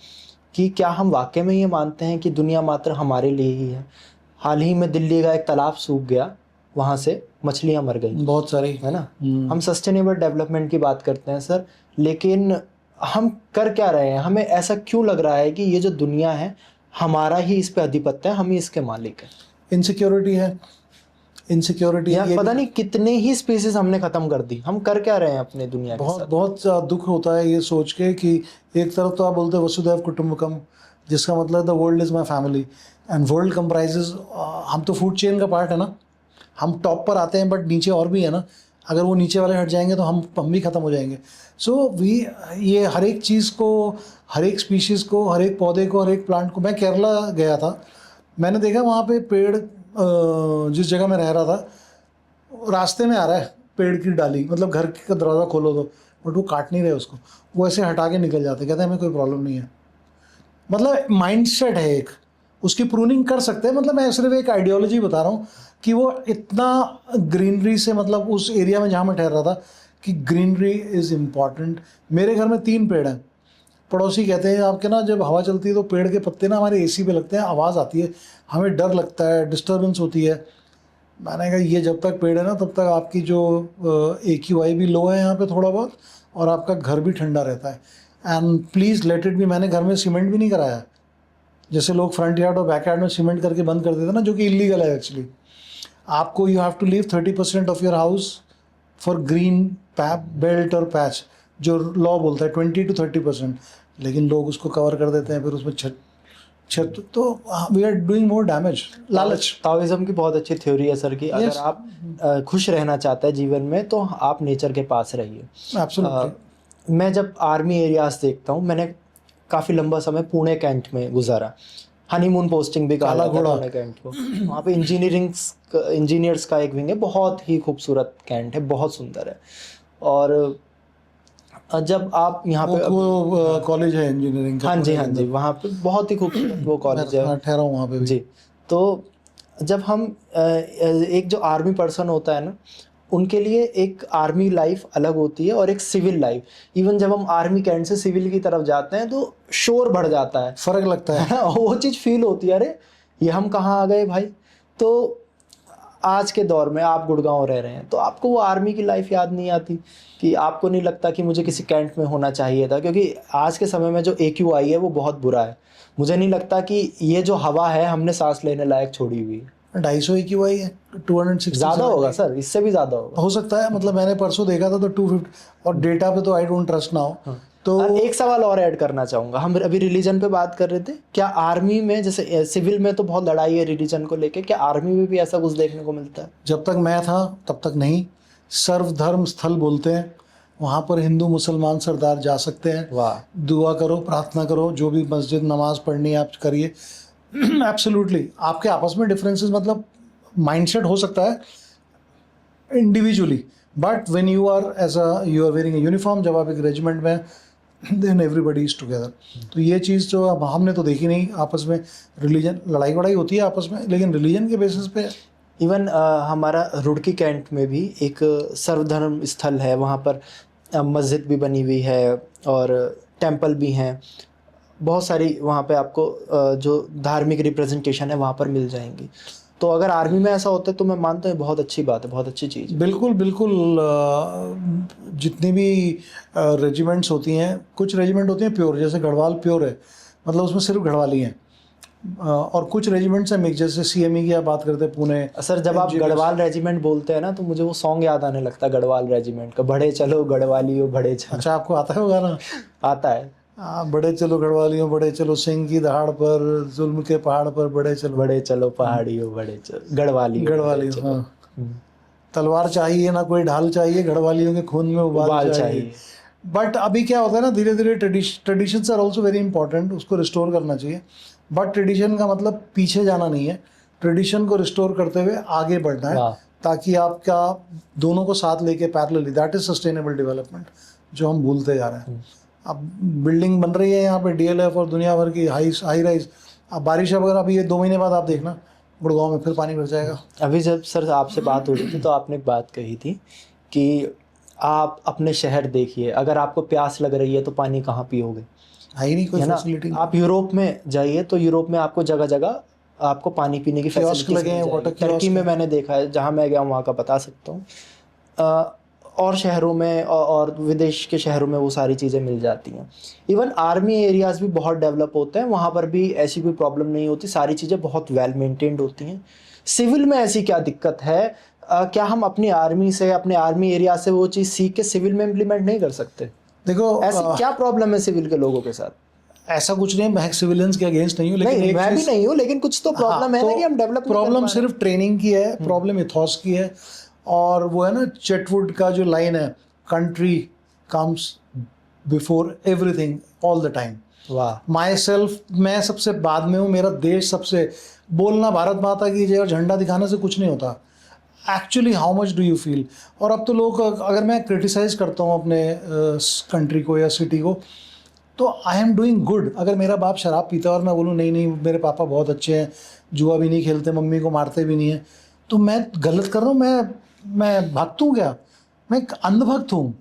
कि क्या हम वाकई में ये मानते हैं कि दुनिया मात्र हमारे लिए ही है? हाल ही में दिल्ली का एक तालाब सूख गया, वहाँ से मछलियाँ मर गई, बहुत सारी, है ना। हम सस्टेनेबल डेवलपमेंट की बात करते हैं सर, लेकिन हम कर क्या रहे हैं? हमें ऐसा क्यों लग रहा है कि ये जो दुनिया है हमारा ही इस पे अधिपत्य है, हम ही इसके मालिक हैं? इनसिक्योरिटी है, इनसिक्योरिटी यार पता नहीं कितने ही स्पीसीज हमने खत्म कर दी। हम कर क्या रहे हैं अपने दुनिया के साथ? बहुत दुख होता है ये सोच के कि एक तरफ तो आप बोलते हैं वसुधैव कुटुंबकम, जिसका मतलब the world is my family, and world comprises, हम तो फूड चेन का पार्ट है ना, हम टॉप पर आते हैं बट नीचे और भी है ना। अगर वो नीचे वाले हट जाएंगे तो हम भी ख़त्म हो जाएंगे। सो ये हर एक चीज़ को, हर एक स्पीशीज़ को, हर एक पौधे को, हर एक प्लांट को। मैं केरला गया था, मैंने देखा वहाँ पे पेड़, जिस जगह मैं रह रहा था, रास्ते में आ रहा है पेड़ की डाली, मतलब घर का दरवाज़ा खोलो तो, बट वो काट नहीं रहे उसको, वो ऐसे हटा के निकल जाते, कहते हैं हमें कोई प्रॉब्लम नहीं है। मतलब माइंडसेट है एक, उसकी प्रूनिंग कर सकते हैं। मतलब मैं सिर्फ एक आइडियोलॉजी बता रहा हूँ कि वो इतना ग्रीनरी से, मतलब उस एरिया में जहाँ मैं ठहर रहा था, कि ग्रीनरी इज़ इम्पॉर्टेंट। मेरे घर में 3 पेड़ हैं। पड़ोसी कहते हैं आपके ना, जब हवा चलती है तो पेड़ के पत्ते ना हमारे एसी पे लगते हैं, आवाज़ आती है, हमें डर लगता है, डिस्टर्बेंस होती है। मैंने कहा ये जब तक पेड़ है ना तब तक आपकी जो AQI भी लो है यहाँ पे थोड़ा बहुत, और आपका घर भी ठंडा रहता है। And please let it be. मैंने घर में सीमेंट भी नहीं कराया, जैसे लोग फ्रंट यार्ड और बैक यार्ड में सीमेंट करके बंद कर देते ना, जो कि इलीगल है एक्चुअली। आपको you have to leave 30% of your house for green belt और पैच, जो लॉ बोलता है 20 to 30%, लेकिन लोग उसको कवर कर देते हैं, फिर उसमें छत तो we are doing more damage. लालच। ताओइज्म की बहुत अच्छी थ्योरी है सर कि अगर आप खुश रहना चाहते हैं जीवन में तो आप नेचर के पास रहिए। एब्सोल्युटली। मैं जब आर्मी एरियाज देखता हूँ, मैंने काफ़ी लंबा समय पुणे कैंट में गुजारा, हनीमून पोस्टिंग भी कहा जाता है पुणे कैंट को। वहाँ पे इंजीनियर्स का एक विंग है, बहुत ही खूबसूरत कैंट है, बहुत सुंदर है। और जब आप यहाँ पे वो कॉलेज है इंजीनियरिंग का। हाँ जी, वहाँ पे बहुत ही खूबसूरत वो कॉलेज है। ठहरा हूँ वहाँ पे भी। जी, तो जब हम एक जो आर्मी पर्सन होता है ना, उनके लिए एक आर्मी लाइफ अलग होती है और एक सिविल लाइफ। इवन जब हम आर्मी कैंट से सिविल की तरफ जाते हैं तो शोर बढ़ जाता है, फ़र्क लगता है। वो चीज़ फील होती है, अरे ये हम कहाँ आ गए भाई। तो आज के दौर में आप गुड़गांव रह रहे हैं तो आपको वो आर्मी की लाइफ याद नहीं आती, कि आपको नहीं लगता कि मुझे किसी कैंट में होना चाहिए था, क्योंकि आज के समय में जो AQI है वो बहुत बुरा है। मुझे नहीं लगता कि ये जो हवा है हमने सांस लेने लायक छोड़ी हुई है। 250 AQI है, 260 ज़्यादा होगा सर, इससे भी ज़्यादा होगा, हो सकता है। मतलब मैंने परसों देखा था तो 250, और डेटा पे तो आई डोंट ट्रस्ट नाउ। तो एक सवाल और ऐड करना चाहूँगा, हम अभी रिलीजन पे बात कर रहे थे, क्या आर्मी में, जैसे सिविल में तो बहुत लड़ाई है रिलीजन को लेके, क्या आर्मी में भी ऐसा कुछ देखने को मिलता है? जब तक मैं था तब तक नहीं। सर्वधर्म स्थल बोलते हैं, वहाँ पर हिंदू मुसलमान सरदार जा सकते हैं। वाह। दुआ करो, प्रार्थना करो, जो भी मस्जिद नमाज पढ़नी है आप करिए। एब्सोल्युटली, आपके आपस में डिफरेंसेस मतलब माइंडसेट हो सकता है individually, but when you are you are wearing a uniform, जब आप एक रेजिमेंट में, देन एवरीबडी इज टुगेदर। तो ये चीज़ जो अब हमने तो देखी नहीं, आपस में रिलीजन लड़ाई वड़ाई होती है आपस में, लेकिन रिलीजन के बेसिस पे इवन हमारा रुड़की कैंट में भी एक सर्वधर्म स्थल है, वहाँ पर मस्जिद भी बनी हुई है और टेंपल भी हैं, बहुत सारी वहाँ पे आपको जो धार्मिक रिप्रेजेंटेशन है वहाँ पर मिल जाएंगी। तो अगर आर्मी में ऐसा होता है तो मैं मानता हूँ बहुत अच्छी बात है, बहुत अच्छी चीज़ है। बिल्कुल बिल्कुल। जितनी भी रेजिमेंट्स होती हैं, कुछ रेजिमेंट होती हैं प्योर, जैसे गढ़वाल प्योर है, मतलब उसमें सिर्फ गढ़वाली हैं, और कुछ रेजिमेंट्स हैं मिक्स, जैसे सीएमई की आप बात करते हैं पुणे। सर जब आप गढ़वाल रेजिमेंट बोलते हैं ना तो मुझे वो सॉन्ग याद आने लगता है गढ़वाल रेजिमेंट का, बढ़े चलो गढ़वालियों बढ़े चलो। अच्छा, आपको आता है वो गाना? आता है। बड़े चलो गढ़वालियों बढ़े चलो, सिंह की दहाड़ पर, जुल्म के पहाड़ पर बढ़े चलो पहाड़ियों बढ़े चलो, गढ़वालियों। हाँ। तलवार चाहिए ना कोई ढाल चाहिए, गढ़वालियों के खून में उबाल चाहिए। बट अभी क्या होता है ना, धीरे धीरे traditions are also very important, उसको रिस्टोर करना चाहिए। बट ट्रेडिशन का मतलब पीछे जाना नहीं है, ट्रेडिशन को रिस्टोर करते हुए आगे बढ़ना है, ताकि आपका दोनों को साथ लेके parallelly, that is sustainable development, जो हम भूलते जा रहे हैं। अब बिल्डिंग बन रही है यहाँ पे डीएलएफ और दुनिया भर की हाई राइज, अब बारिश वगैरह, अभी ये 2 महीने बाद आप देखना गुड़गांव में फिर पानी भर जाएगा। अभी जब सर आपसे बात हो रही थी तो आपने एक बात कही थी कि आप अपने शहर देखिए, अगर आपको प्यास लग रही है तो पानी कहाँ पियोगे, है ही नहीं कोई है ना। फैसिलिटी। आप यूरोप में जाइए तो यूरोप में आपको जगह जगह आपको पानी पीने की फैसिलिटी लगे हैं, वाटर टर्की में मैंने देखा है, जहाँ मैं गया हूँ वहाँ का बता सकता हूँ। और शहरों में और विदेश के शहरों में वो सारी चीज़ें मिल जाती हैं। इवन आर्मी एरियाज़ भी बहुत डेवलप होते हैं, वहाँ पर भी ऐसी कोई प्रॉब्लम नहीं होती, सारी चीज़ें बहुत वेल मेंटेन्ड होती हैं। सिविल में ऐसी क्या दिक्कत है? क्या हम अपनी आर्मी से, अपने आर्मी एरिया से वो चीज़ सीख के सिविल में इम्प्लीमेंट नहीं कर सकते? देखो ऐसी क्या प्रॉब्लम है सिविल के लोगों के साथ? ऐसा कुछ नहीं, मैं सिविलियंस के अगेंस्ट नहीं हूँ, लेकिन नहीं, मैं भी नहीं हूँ, लेकिन कुछ तो प्रॉब्लम है ना कि हम डेवलप। प्रॉब्लम सिर्फ ट्रेनिंग की है, प्रॉब्लम इथॉस की है, और वो है ना चेटवुड का जो लाइन है, country comes before everything all the time. वाह। माई सेल्फ, मैं सबसे बाद में हूँ, मेरा देश सबसे, बोलना भारत माता की जय और झंडा दिखाने से कुछ नहीं होता। Actually how much do you feel. और अब तो लोग, अगर मैं क्रिटिसाइज करता हूँ अपने कंट्री को या सिटी को, तो आई एम डूइंग गुड। अगर मेरा बाप शराब पीता है और मैं बोलूँ नहीं नहीं मेरे पापा बहुत अच्छे हैं, जुआ भी नहीं खेलते, मम्मी को मारते भी नहीं है, तो मैं गलत कर रहा हूँ? मैं भक्त हूँ क्या? मैं एक अंधभक्त हूँ।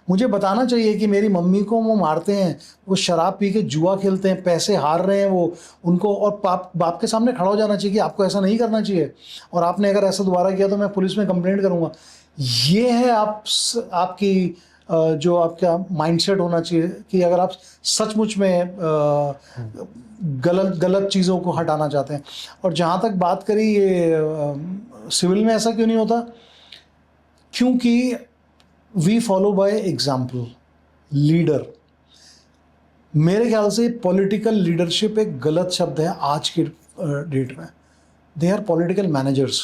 मुझे बताना चाहिए कि मेरी मम्मी को वो मारते हैं, वो शराब पी के जुआ खेलते हैं, पैसे हार रहे हैं वो, उनको, और बाप के सामने खड़ा हो जाना चाहिए कि आपको ऐसा नहीं करना चाहिए, और आपने अगर ऐसा दोबारा किया तो मैं पुलिस में कंप्लेंट करूँगा। ये है आपकी जो आपका माइंडसेट होना चाहिए कि अगर आप सचमुच में गलत चीज़ों को हटाना चाहते हैं। और जहाँ तक बात करी ये सिविल में ऐसा क्यों नहीं होता, क्योंकि we follow by example. Leader, मेरे ख्याल से पॉलिटिकल लीडरशिप एक गलत शब्द है आज के डेट में। They are political managers.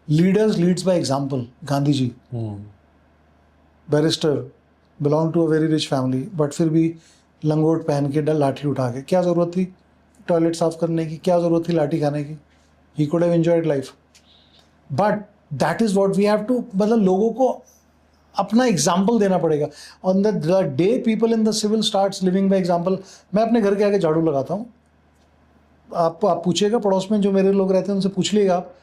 Leaders leads by example. Gandhi ji barrister, belong to a very rich family, but फिर भी लंगोट पहन के लाठी उठा के, क्या ज़रूरत थी टॉयलेट साफ करने की, क्या ज़रूरत थी लाठी खाने की? He could have enjoyed life. But that is what we have to, मतलब लोगों को अपना एग्जाम्पल देना पड़ेगा। On the day people in the civil starts living by example. मैं अपने घर के आगे झाड़ू लगाता हूँ, आप पूछिएगा पड़ोस में जो मेरे लोग रहते हैं उनसे पूछ लीजिएगा आप।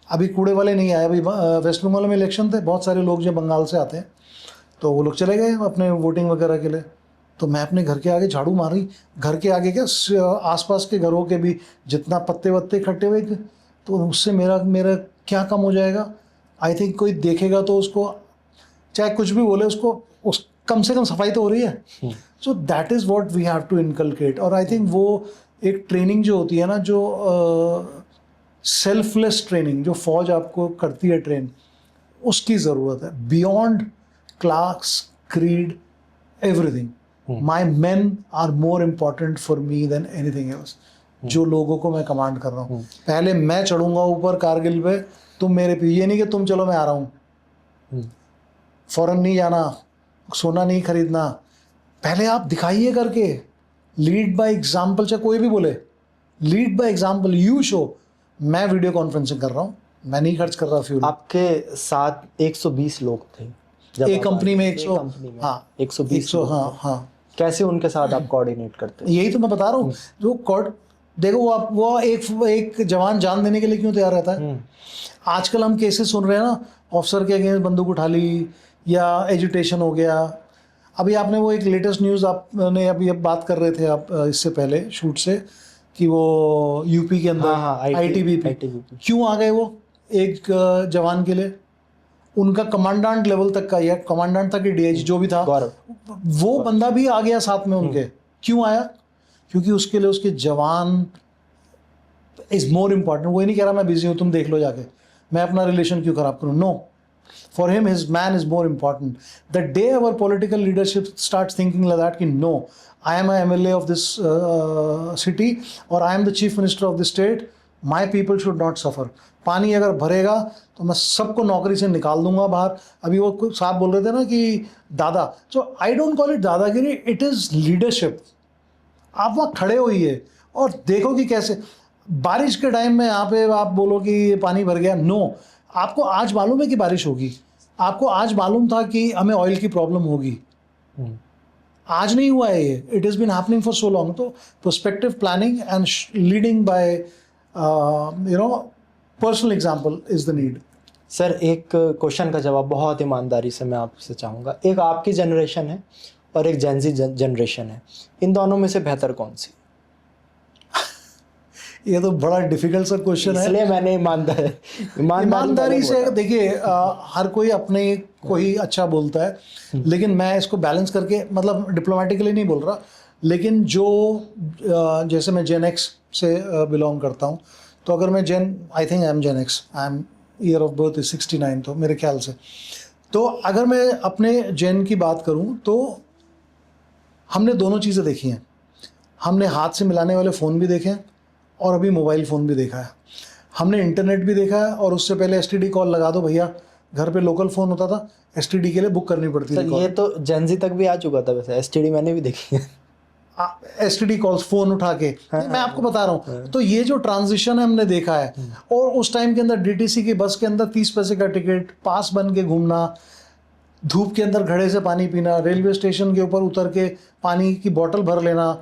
अभी कूड़े वाले नहीं आए, अभी वेस्ट बंगाल में इलेक्शन थे, बहुत सारे लोग जो बंगाल से आते हैं तो वो लोग चले गए अपने वोटिंग वगैरह के लिए, तो मैं अपने घर के आगे झाड़ू मारी। घर के आगे क्या, आसपास के घरों के भी जितना पत्ते वत्ते इकट्ठे हुए, तो उससे मेरा क्या कम हो जाएगा? आई थिंक कोई देखेगा तो उसको चाहे कुछ भी बोले, उसको कम से कम सफाई तो हो रही है। So that is what we have to inculcate. और आई थिंक वो एक ट्रेनिंग जो होती है ना, जो सेल्फलेस ट्रेनिंग जो फौज आपको करती है ट्रेन, उसकी ज़रूरत है। Beyond class, creed, everything, my men are more important for me than anything else. जो लोगों को मैं कमांड कर रहा हूँ, पहले मैं चढ़ूंगा ऊपर कारगिल पे, तुम मेरे पे, ये नहीं कि तुम चलो मैं आ रहा हूँ, फौरन नहीं जाना, सोना नहीं खरीदना, पहले आप दिखाइए करके। लीड बाय एग्जाम्पल, चाहे कोई भी बोले, lead by example, you show. मैं वीडियो कॉन्फ्रेंसिंग कर रहा हूँ, मैं नहीं खर्च कर रहा फ्यूल। आपके साथ 120 लोग थे जब एक आप कंपनी में आए? 100, एक कंपनी में हाँ 120 100, लोग हाँ थे। हाँ। कैसे उनके साथ आप कोऑर्डिनेट करते हैं? यही तो मैं बता रहा हूँ, जो कॉर्ड, देखो वो एक जवान जान देने के लिए क्यों तैयार रहता है। आजकल हम केसेस सुन रहे हैं ना, ऑफिसर के अगेंस्ट बंदूक उठा ली या एजुटेशन हो गया। अभी आपने वो एक लेटेस्ट न्यूज़ आपने अभी अब बात कर रहे थे आप इससे पहले शूट से, कि वो यूपी के अंदर हाँ, आईटीबीपी ITBP। क्यों आ गए वो एक जवान के लिए? उनका कमांडेंट लेवल तक का, या कमांडेंट था कि डीआईजी जो भी था, गौरव। वो बंदा भी आ गया साथ में उनके। क्यों आया? क्योंकि उसके लिए उसके जवान इज मोर इम्पॉर्टेंट। वो ही नहीं कह रहा मैं बिजी हूँ तुम देख लो जाके, मैं अपना रिलेशन क्यों खराब करूँ। No, for him his man is more important. The day our political leadership start thinking like that कि no, I am MLA of this city और I am the chief minister of the state, my people should not suffer. पानी अगर भरेगा तो मैं सबको नौकरी से निकाल दूंगा बाहर। अभी वो साहब बोल रहे थे ना कि दादा, सो आई डोंट कॉल इट दादागिरी, इट इज़ लीडरशिप। आप वहाँ खड़े होइए और देखो कि कैसे बारिश के टाइम में यहाँ पे आप बोलो कि पानी भर गया। नो, आपको आज मालूम है कि बारिश होगी, आपको आज मालूम था कि हमें ऑयल की प्रॉब्लम होगी। आज नहीं हुआ है ये, it is been happening for so long. तो prospective planning and leading by personal example is the need. Sir, एक क्वेश्चन का जवाब बहुत ईमानदारी से मैं आपसे चाहूँगा। एक आपकी जनरेशन है और एक जेनजी जनरेशन है, इन दोनों में से बेहतर कौन सी? ये तो बड़ा डिफिकल्ट सा क्वेश्चन है, इसलिए मैंने ईमानदारी से देखिए, हर कोई अपने को ही अच्छा बोलता है, लेकिन मैं इसको बैलेंस करके, मतलब डिप्लोमेटिकली नहीं बोल रहा, लेकिन जो जैसे मैं जेन एक्स से बिलोंग करता हूँ, तो अगर मैं I think I am Gen X, I am year of birth is 69, तो मेरे ख्याल से, तो अगर मैं अपने जेन की बात करूँ तो हमने दोनों चीज़ें देखी हैं। हमने हाथ से मिलाने वाले फ़ोन भी देखे हैं और अभी मोबाइल फ़ोन भी देखा है। हमने इंटरनेट भी देखा है, और उससे पहले STD कॉल लगा दो भैया, घर पे लोकल फ़ोन होता था, STD के लिए बुक करनी पड़ती सर, थी। ये तो जेनजी तक भी आ चुका था वैसे, STD मैंने भी देखी है। STD कॉल्स, फ़ोन उठा के, मैं आपको बता रहा हूँ। तो ये जो ट्रांजिशन है हमने देखा है, और उस टाइम के अंदर DTC की बस के अंदर 30 पैसे का टिकट, पास बन के घूमना, धूप के अंदर घड़े से पानी पीना, रेलवे स्टेशन के ऊपर उतर के पानी की बोतल भर लेना,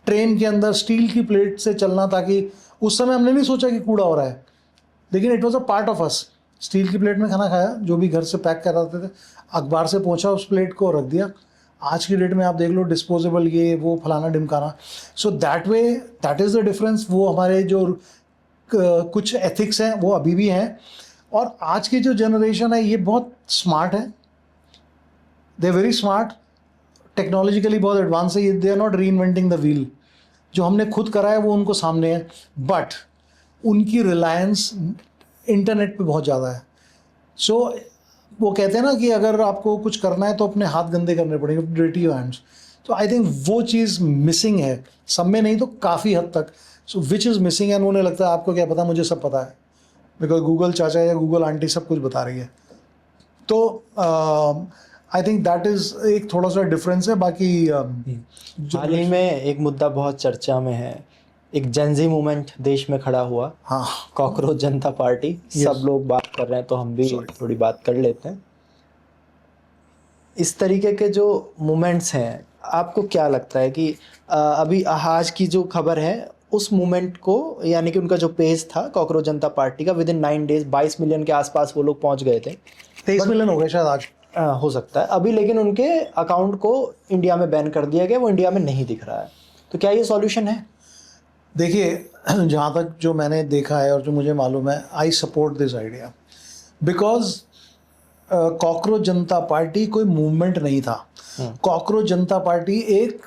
ट्रेन के अंदर स्टील की प्लेट से चलना, ताकि उस समय हमने नहीं सोचा कि कूड़ा हो रहा है, लेकिन it was a part of us. Steel की प्लेट में खाना खाया, जो भी घर से पैक कराते थे, अखबार से पहुंचा उस प्लेट को रख दिया। आज की डेट में आप देख लो, डिस्पोजेबल, ये वो फलाना ढिमकाना। So that way, that is the difference. वो हमारे जो कुछ एथिक्स हैं वो अभी भी हैं, और आज की जो जनरेशन है ये बहुत स्मार्ट है, दे वेरी स्मार्ट, टेक्नोलॉजिकली बहुत एडवांस है। दे आर नॉट री इन्वेंटिंग द व्हील, जो हमने खुद करा है वो उनको सामने है, बट उनकी रिलायंस इंटरनेट पे बहुत ज़्यादा है। सो वो कहते हैं ना कि अगर आपको कुछ करना है तो अपने हाथ गंदे करने पड़ेंगे, डर्टी योर हैंड्स। तो आई थिंक वो चीज़ मिसिंग है, सब में नहीं तो काफ़ी हद तक। सो विच इज़ मिसिंग, एंड उन्हें लगता है आपको क्या पता, मुझे सब पता है, बिकॉज गूगल चाचा या गूगल आंटी सब कुछ बता रही है। तो आई थिंक दैट इज़ एक थोड़ा सा डिफरेंस है। बाकी हाल ही में एक मुद्दा बहुत चर्चा में है, एक जेनजी मूवमेंट देश में खड़ा हुआ, हाँ, कॉकरोच जनता पार्टी। सब लोग बात कर रहे हैं तो हम भी थोड़ी बात कर लेते हैं। इस तरीके के जो मूवमेंट्स हैं, आपको क्या लगता है कि अभी आज की जो खबर है उस मूवमेंट को, यानी कि उनका जो पेज था कॉकरोच जनता पार्टी का, विद इन 9 डेज 22 मिलियन के आसपास वो लोग पहुंच गए थे। 23 मिलियन हो गए शायद आज, हो सकता है अभी, लेकिन उनके अकाउंट को इंडिया में बैन कर दिया गया, वो इंडिया में नहीं दिख रहा है। तो क्या ये सॉल्यूशन है? देखिए, जहाँ तक जो मैंने देखा है और जो मुझे मालूम है, I support this idea, because cockroach Janata party कोई मूवमेंट नहीं था। कॉकरोच जनता पार्टी एक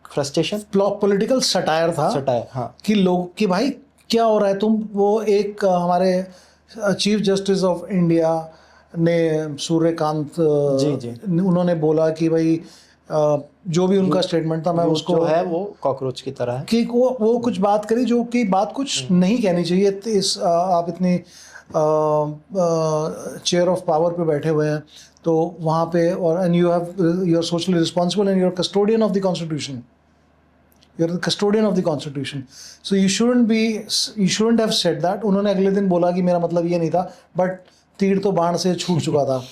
फ्रस्ट्रेशन, पॉलिटिकल सटायर था, हाँ, कि लोग कि भाई क्या हो रहा है तुम। वो एक हमारे चीफ जस्टिस ऑफ इंडिया ने, सूर्यकांत जी, उन्होंने बोला कि भाई जो भी उनका स्टेटमेंट था, मैं उसको, जो है वो कॉकरोच की तरह है, कि वो कुछ बात करी जो कि बात कुछ नहीं कहनी चाहिए। इस आप इतनी चेयर ऑफ पावर पे बैठे हुए हैं, तो वहाँ पे, और and you are socially responsible and you are custodian of the constitution. You are the custodian of the constitution, so you shouldn't have said that. उन्होंने अगले दिन बोला कि मेरा मतलब ये नहीं था, बट तीर तो बाण से छूट चुका था।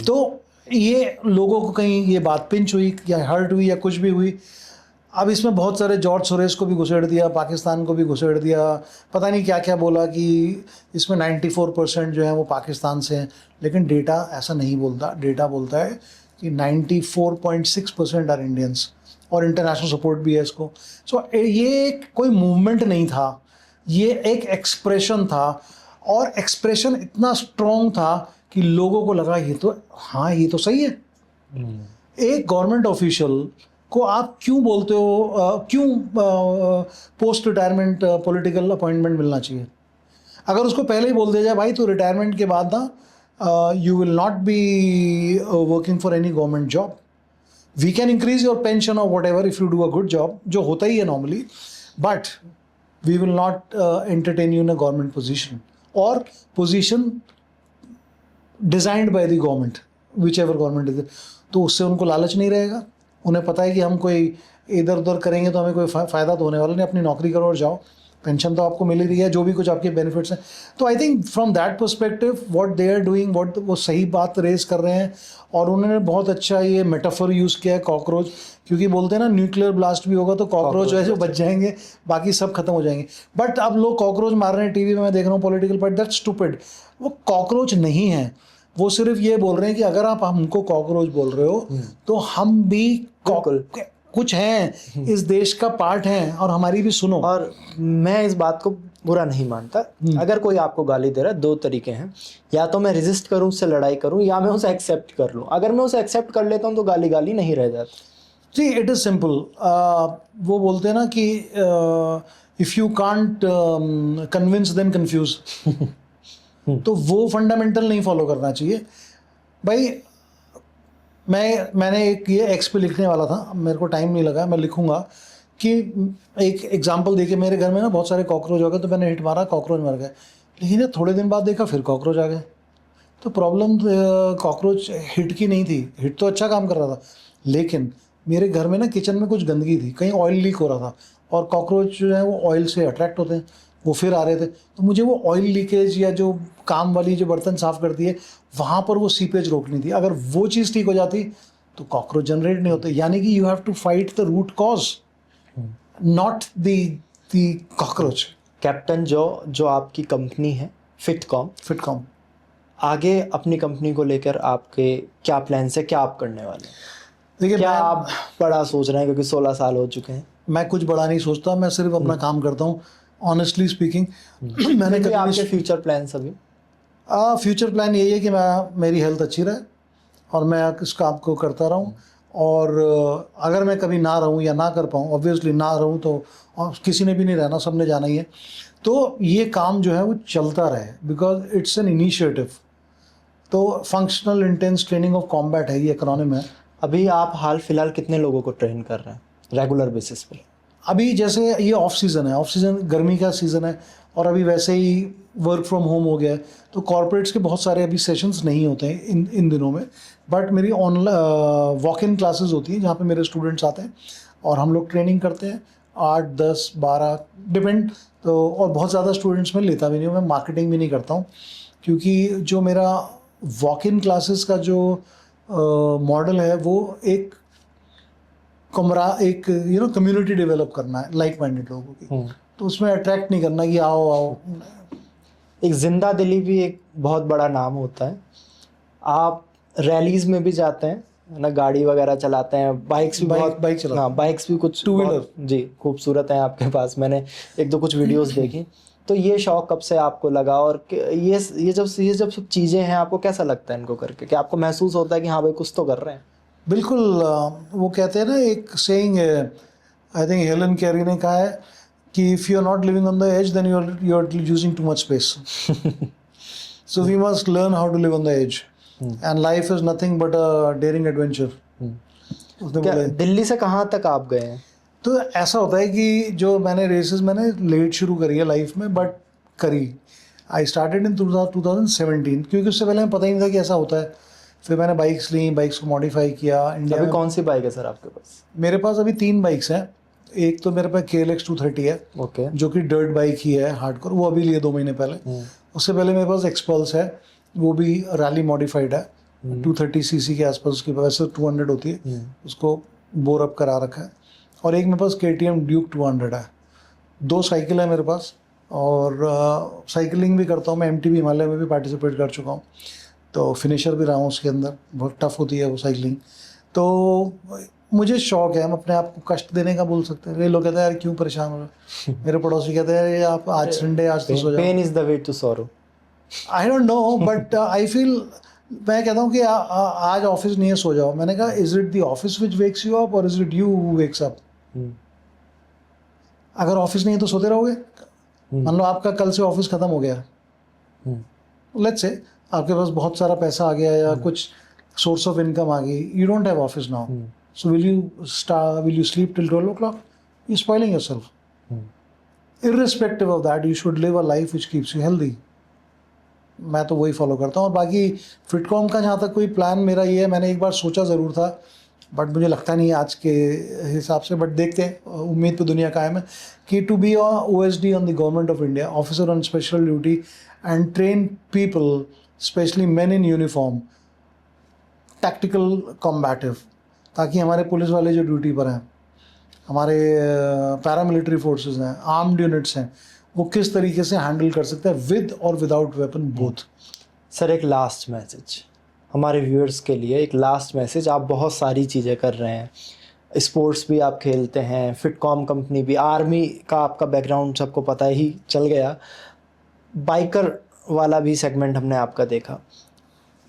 तो ये लोगों को कहीं ये बात पिंच हुई या हर्ट हुई या कुछ भी हुई। अब इसमें बहुत सारे जॉर्ज सोरेस को भी घुसेड़ दिया, पाकिस्तान को भी घुसेड़ दिया, पता नहीं क्या क्या बोला कि इसमें 94% जो है वो पाकिस्तान से हैं, लेकिन डेटा ऐसा नहीं बोलता। डेटा बोलता है कि 94.6% आर इंडियंस, और इंटरनेशनल सपोर्ट भी है इसको। सो ये कोई मूवमेंट नहीं था, ये एक एक्सप्रेशन था, और एक्सप्रेशन इतना स्ट्रॉन्ग था कि लोगों को लगा ये तो हाँ ये तो सही है। एक गवर्नमेंट ऑफिशियल को आप क्यों बोलते हो क्यों पोस्ट रिटायरमेंट पॉलिटिकल अपॉइंटमेंट मिलना चाहिए? अगर उसको पहले ही बोल दिया जाए भाई तो रिटायरमेंट के बाद ना you will not be working for any government job, we can increase your pension और whatever if you do a good job, जो होता ही है normally, but we will not entertain you in a government position और position designed by the government, whichever government is. तो उससे उनको लालच नहीं रहेगा, उन्हें पता है कि हम कोई इधर उधर करेंगे तो हमें कोई फ़ायदा तो होने वाला नहीं, अपनी नौकरी करो और जाओ, पेंशन तो आपको मिल ही रही है, जो भी कुछ आपके बेनिफिट्स हैं। तो I think from that perspective what they are doing, what वो सही बात रेज कर रहे हैं। और उन्होंने बहुत अच्छा ये मेटाफर यूज़ किया है कॉकरोच, क्योंकि बोलते हैं ना न्यूक्लियर ब्लास्ट भी होगा तो कॉकरोच जो है जो बच जाएंगे, बाकी सब खत्म हो जाएंगे। बट अब लोग कॉकरोच मार रहे हैं टीवी में, मैं देख रहा हूँ पॉलिटिकल पार्टी, दैट्स स्टूपिड। वो कॉकरोच नहीं है, वो सिर्फ ये बोल रहे हैं कि अगर आप हमको कॉकरोच बोल रहे हो तो हम भी कुछ हैं, इस देश का पार्ट हैं, और हमारी भी सुनो। और मैं इस बात को बुरा नहीं मानता। अगर कोई आपको गाली दे रहा है, दो तरीके हैं, या तो मैं रेजिस्ट करूं, उससे लड़ाई करूं, या मैं उसे एक्सेप्ट कर लूं। अगर मैं उसे एक्सेप्ट कर लेता हूं तो गाली गाली नहीं रह जाती। जी, इट इज़ सिंपल। वो बोलते हैं ना कि if you can't convince then confuse, तो वो फंडामेंटल नहीं फॉलो करना चाहिए भाई। मैंने एक ये एक्स पे लिखने वाला था, मेरे को टाइम नहीं लगा, मैं लिखूंगा कि एक एग्जांपल देके, मेरे घर में ना बहुत सारे कॉकरोच हो गए, तो मैंने हिट मारा, कॉकरोच मर गए। लेकिन ये थोड़े दिन बाद देखा फिर कॉकरोच आ गए। तो प्रॉब्लम कॉकरोच हिट की नहीं थी, हिट तो अच्छा काम कर रहा था, लेकिन मेरे घर में ना किचन में कुछ गंदगी थी, कहीं ऑयल लीक हो रहा था, और कॉकरोच जो है वो ऑयल से अट्रैक्ट होते हैं, वो फिर आ रहे थे। तो मुझे वो ऑयल लीकेज या जो काम वाली जो बर्तन साफ़ करती है वहाँ पर वो सीपेज रोकनी थी। अगर वो चीज़ ठीक हो जाती तो कॉकरोच जनरेट नहीं होते। यानी कि you have to fight the root cause, not the cockroach. Captain जो आपकी कंपनी है फिटकॉम, आगे अपनी कंपनी को लेकर आपके क्या प्लान्स है, क्या आप करने वाले हैं? देखिए, क्या आप बड़ा सोच रहे हैं, क्योंकि 16 साल हो चुके हैं? मैं कुछ बड़ा नहीं सोचता, मैं सिर्फ अपना काम करता हूँ, ऑनेस्टली स्पीकिंग। मैंने कभी आपके फ्यूचर प्लान्स अभी? फ्यूचर प्लान यही है कि मेरी हेल्थ अच्छी रहे और मैं इस काम को करता रहूं। और अगर मैं कभी ना रहूं या ना कर पाऊं, ऑब्वियसली ना रहूं तो किसी ने भी नहीं रहना, सबने जाना ही है, तो ये काम जो है वो चलता रहे, बिकॉज इट्स एन इनिशिएटिव। तो functional intense training of combat है ये एक्रोनिम है। अभी आप हाल फिलहाल कितने लोगों को ट्रेन कर रहे हैं रेगुलर बेसिस पे? अभी जैसे ये ऑफ सीज़न है, ऑफ सीज़न गर्मी का सीज़न है, और अभी वैसे ही वर्क फ्रॉम होम हो गया है, तो कॉर्पोरेट्स के बहुत सारे अभी सेशंस नहीं होते हैं इन दिनों में। बट मेरी ऑनलाइन वॉक इन क्लासेस होती हैं जहाँ पे मेरे स्टूडेंट्स आते हैं और हम लोग ट्रेनिंग करते हैं, 8, 10, 12 डिपेंड। तो और बहुत ज़्यादा स्टूडेंट्स में लेता भी नहीं हूँ, मैं मार्केटिंग भी नहीं करता हूँ, क्योंकि जो मेरा वॉक इन क्लासेस का जो मॉडल है वो एक कम्युनिटी डेवलप करना है लाइक माइंडेड लोगों की, तो उसमें अट्रैक्ट नहीं करना कि आओ आओ। एक जिंदा दिली भी एक बहुत बड़ा नाम होता है। आप रैलीज में भी जाते हैं ना, गाड़ी वगैरह चलाते हैं, बाइक्स भी बाइक चलाते हैं। हाँ, बाइक्स भी कुछ टू व्हीलर जी खूबसूरत है आपके पास, मैंने एक दो कुछ वीडियोस देखी। तो ये शौक कब से आपको लगा, और ये जब सब चीज़ें हैं, आपको कैसा लगता है इनको करके, कि आपको महसूस होता है कि हाँ भाई कुछ तो कर रहे हैं? बिल्कुल। वो कहते हैं ना, एक सेइंग है, आई थिंक हेलन केरी ने कहा है कि if you are not living on the edge then you are using too much space, so we must learn how to live on the edge, and life is nothing but a daring adventure. Delhi से कहाँ तक आप गए हैं? तो ऐसा होता है कि जो मैंने रेसेस मैंने लेट शुरू करी है लाइफ में, बट करी आई स्टार्टेड इन 2017, क्योंकि उससे पहले हमें पता ही नहीं था कि ऐसा होता है। फिर मैंने बाइक्स ली, बाइक्स को मॉडिफाई किया। इंडिया में कौन सी बाइक है सर आपके पास? मेरे पास अभी 3 बाइक्स हैं। एक तो मेरे पास KLX 230 है, ओके। जो कि डर्ट बाइक ही है, हार्डकोर, वो अभी लिए 2 महीने पहले। उससे पहले मेरे पास एक्सपल्स है, वो भी रैली मॉडिफाइड है, 230 सीसी के आसपास, उसकी वैसे 200 होती है, उसको बोर अप करा रखा है। और एक मेरे पास KTM ड्यूक 200 है। 2 साइकिल है मेरे पास, और साइकिलिंग भी करता हूँ मैं, MTB हिमालय में भी पार्टिसिपेट कर चुका हूँ, तो फिनिशर भी रहा हूँ उसके अंदर। बहुत टफ होती है वो साइकिलिंग। तो मुझे शौक है, हम अपने आप को कष्ट देने का बोल सकते हैं। ये लोग कहते हैं यार क्यों परेशान हो रहे हो, मेरे पड़ोसी कहते हैं यार आप आज संडे, आज तो सो जाओ। Pain is the way to sorrow. I don't know, but I feel, मैं कहता हूँ कि आज ऑफिस नहीं है, सो जाओ। मैंने कहा is it the office which wakes you up और is it you who wakes up? अगर ऑफिस नहीं है तो सोते रहोगे? मान लो आपका कल से ऑफिस खत्म हो गया, लेट्स से आपके पास बहुत सारा पैसा आ गया या कुछ सोर्स ऑफ इनकम आ गई, you don't have office now, so will you sleep till 12 o'clock? You spoiling yourself. Irrespective of that you should live a life which keeps you healthy. मैं तो वही फॉलो करता हूँ। और बाकी फिटकॉम का जहाँ तक कोई प्लान मेरा ये है, मैंने एक बार सोचा ज़रूर था, बट मुझे लगता नहीं है आज के हिसाब से, बट देखते हैं, उम्मीद पे दुनिया कायम है, कि to be OSD on the government of India, officer on special duty, and train people, specially men in uniform, tactical combative, ताकि हमारे पुलिस वाले जो ड्यूटी पर हैं, हमारे पैरामिलिट्री फोर्सेस हैं, आर्म्ड यूनिट्स हैं, वो किस तरीके से हैंडल कर सकते हैं विद और विदाउट वेपन बोथ। सर एक लास्ट मैसेज हमारे व्यूअर्स के लिए, एक लास्ट मैसेज। आप बहुत सारी चीज़ें कर रहे हैं, स्पोर्ट्स भी आप खेलते हैं, फिटकॉम कंपनी भी, आर्मी का आपका बैकग्राउंड सबको पता ही चल गया, बाइकर वाला भी सेगमेंट हमने आपका देखा।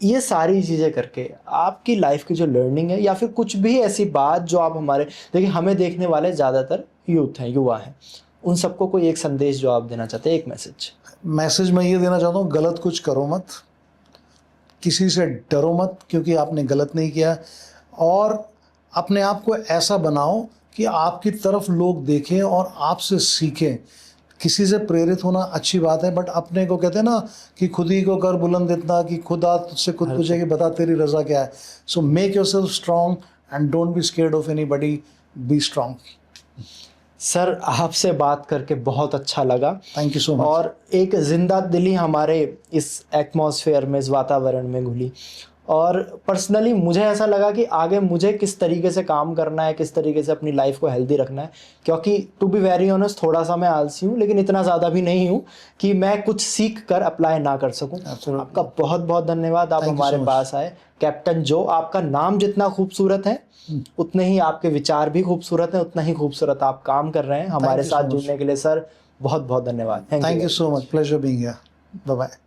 ये सारी चीज़ें करके आपकी लाइफ की जो लर्निंग है, या फिर कुछ भी ऐसी बात जो आप हमारे, देखिए हमें देखने वाले ज़्यादातर यूथ हैं, युवा हैं, उन सबको कोई एक संदेश जो आप देना चाहते हैं, एक मैसेज। मैं ये देना चाहता हूँ, गलत कुछ करो मत, किसी से डरो मत, क्योंकि आपने गलत नहीं किया, और अपने आप को ऐसा बनाओ कि आपकी तरफ लोग देखें और आपसे सीखें। किसी से प्रेरित होना अच्छी बात है, बट अपने को कहते हैं ना कि खुद ही को कर बुलंद इतना कि खुदा तुझसे खुद पूछे कि बता तेरी रजा क्या है। So make yourself strong and don't be scared of anybody, B strong. Sir आपसे बात करके बहुत अच्छा लगा, थैंक यू सो मच। और एक जिंदा दिली हमारे इस एटमॉस्फेयर में, इस वातावरण में घुली, और पर्सनली मुझे ऐसा लगा कि आगे मुझे किस तरीके से काम करना है, किस तरीके से अपनी लाइफ को हेल्दी रखना है, क्योंकि टू बी वेरी ऑनेस्ट थोड़ा सा मैं आलसी हूँ, लेकिन इतना ज़्यादा भी नहीं हूँ कि मैं कुछ सीख कर अप्लाई ना कर सकूँ। आपका बहुत बहुत धन्यवाद, आप हमारे पास आए। कैप्टन जो, आपका नाम जितना खूबसूरत है उतने ही आपके विचार भी खूबसूरत हैं, उतना ही खूबसूरत आप काम कर रहे हैं। हमारे साथ जुड़ने के लिए सर बहुत बहुत धन्यवाद। Thank you so much, pleasure being here. Bye bye.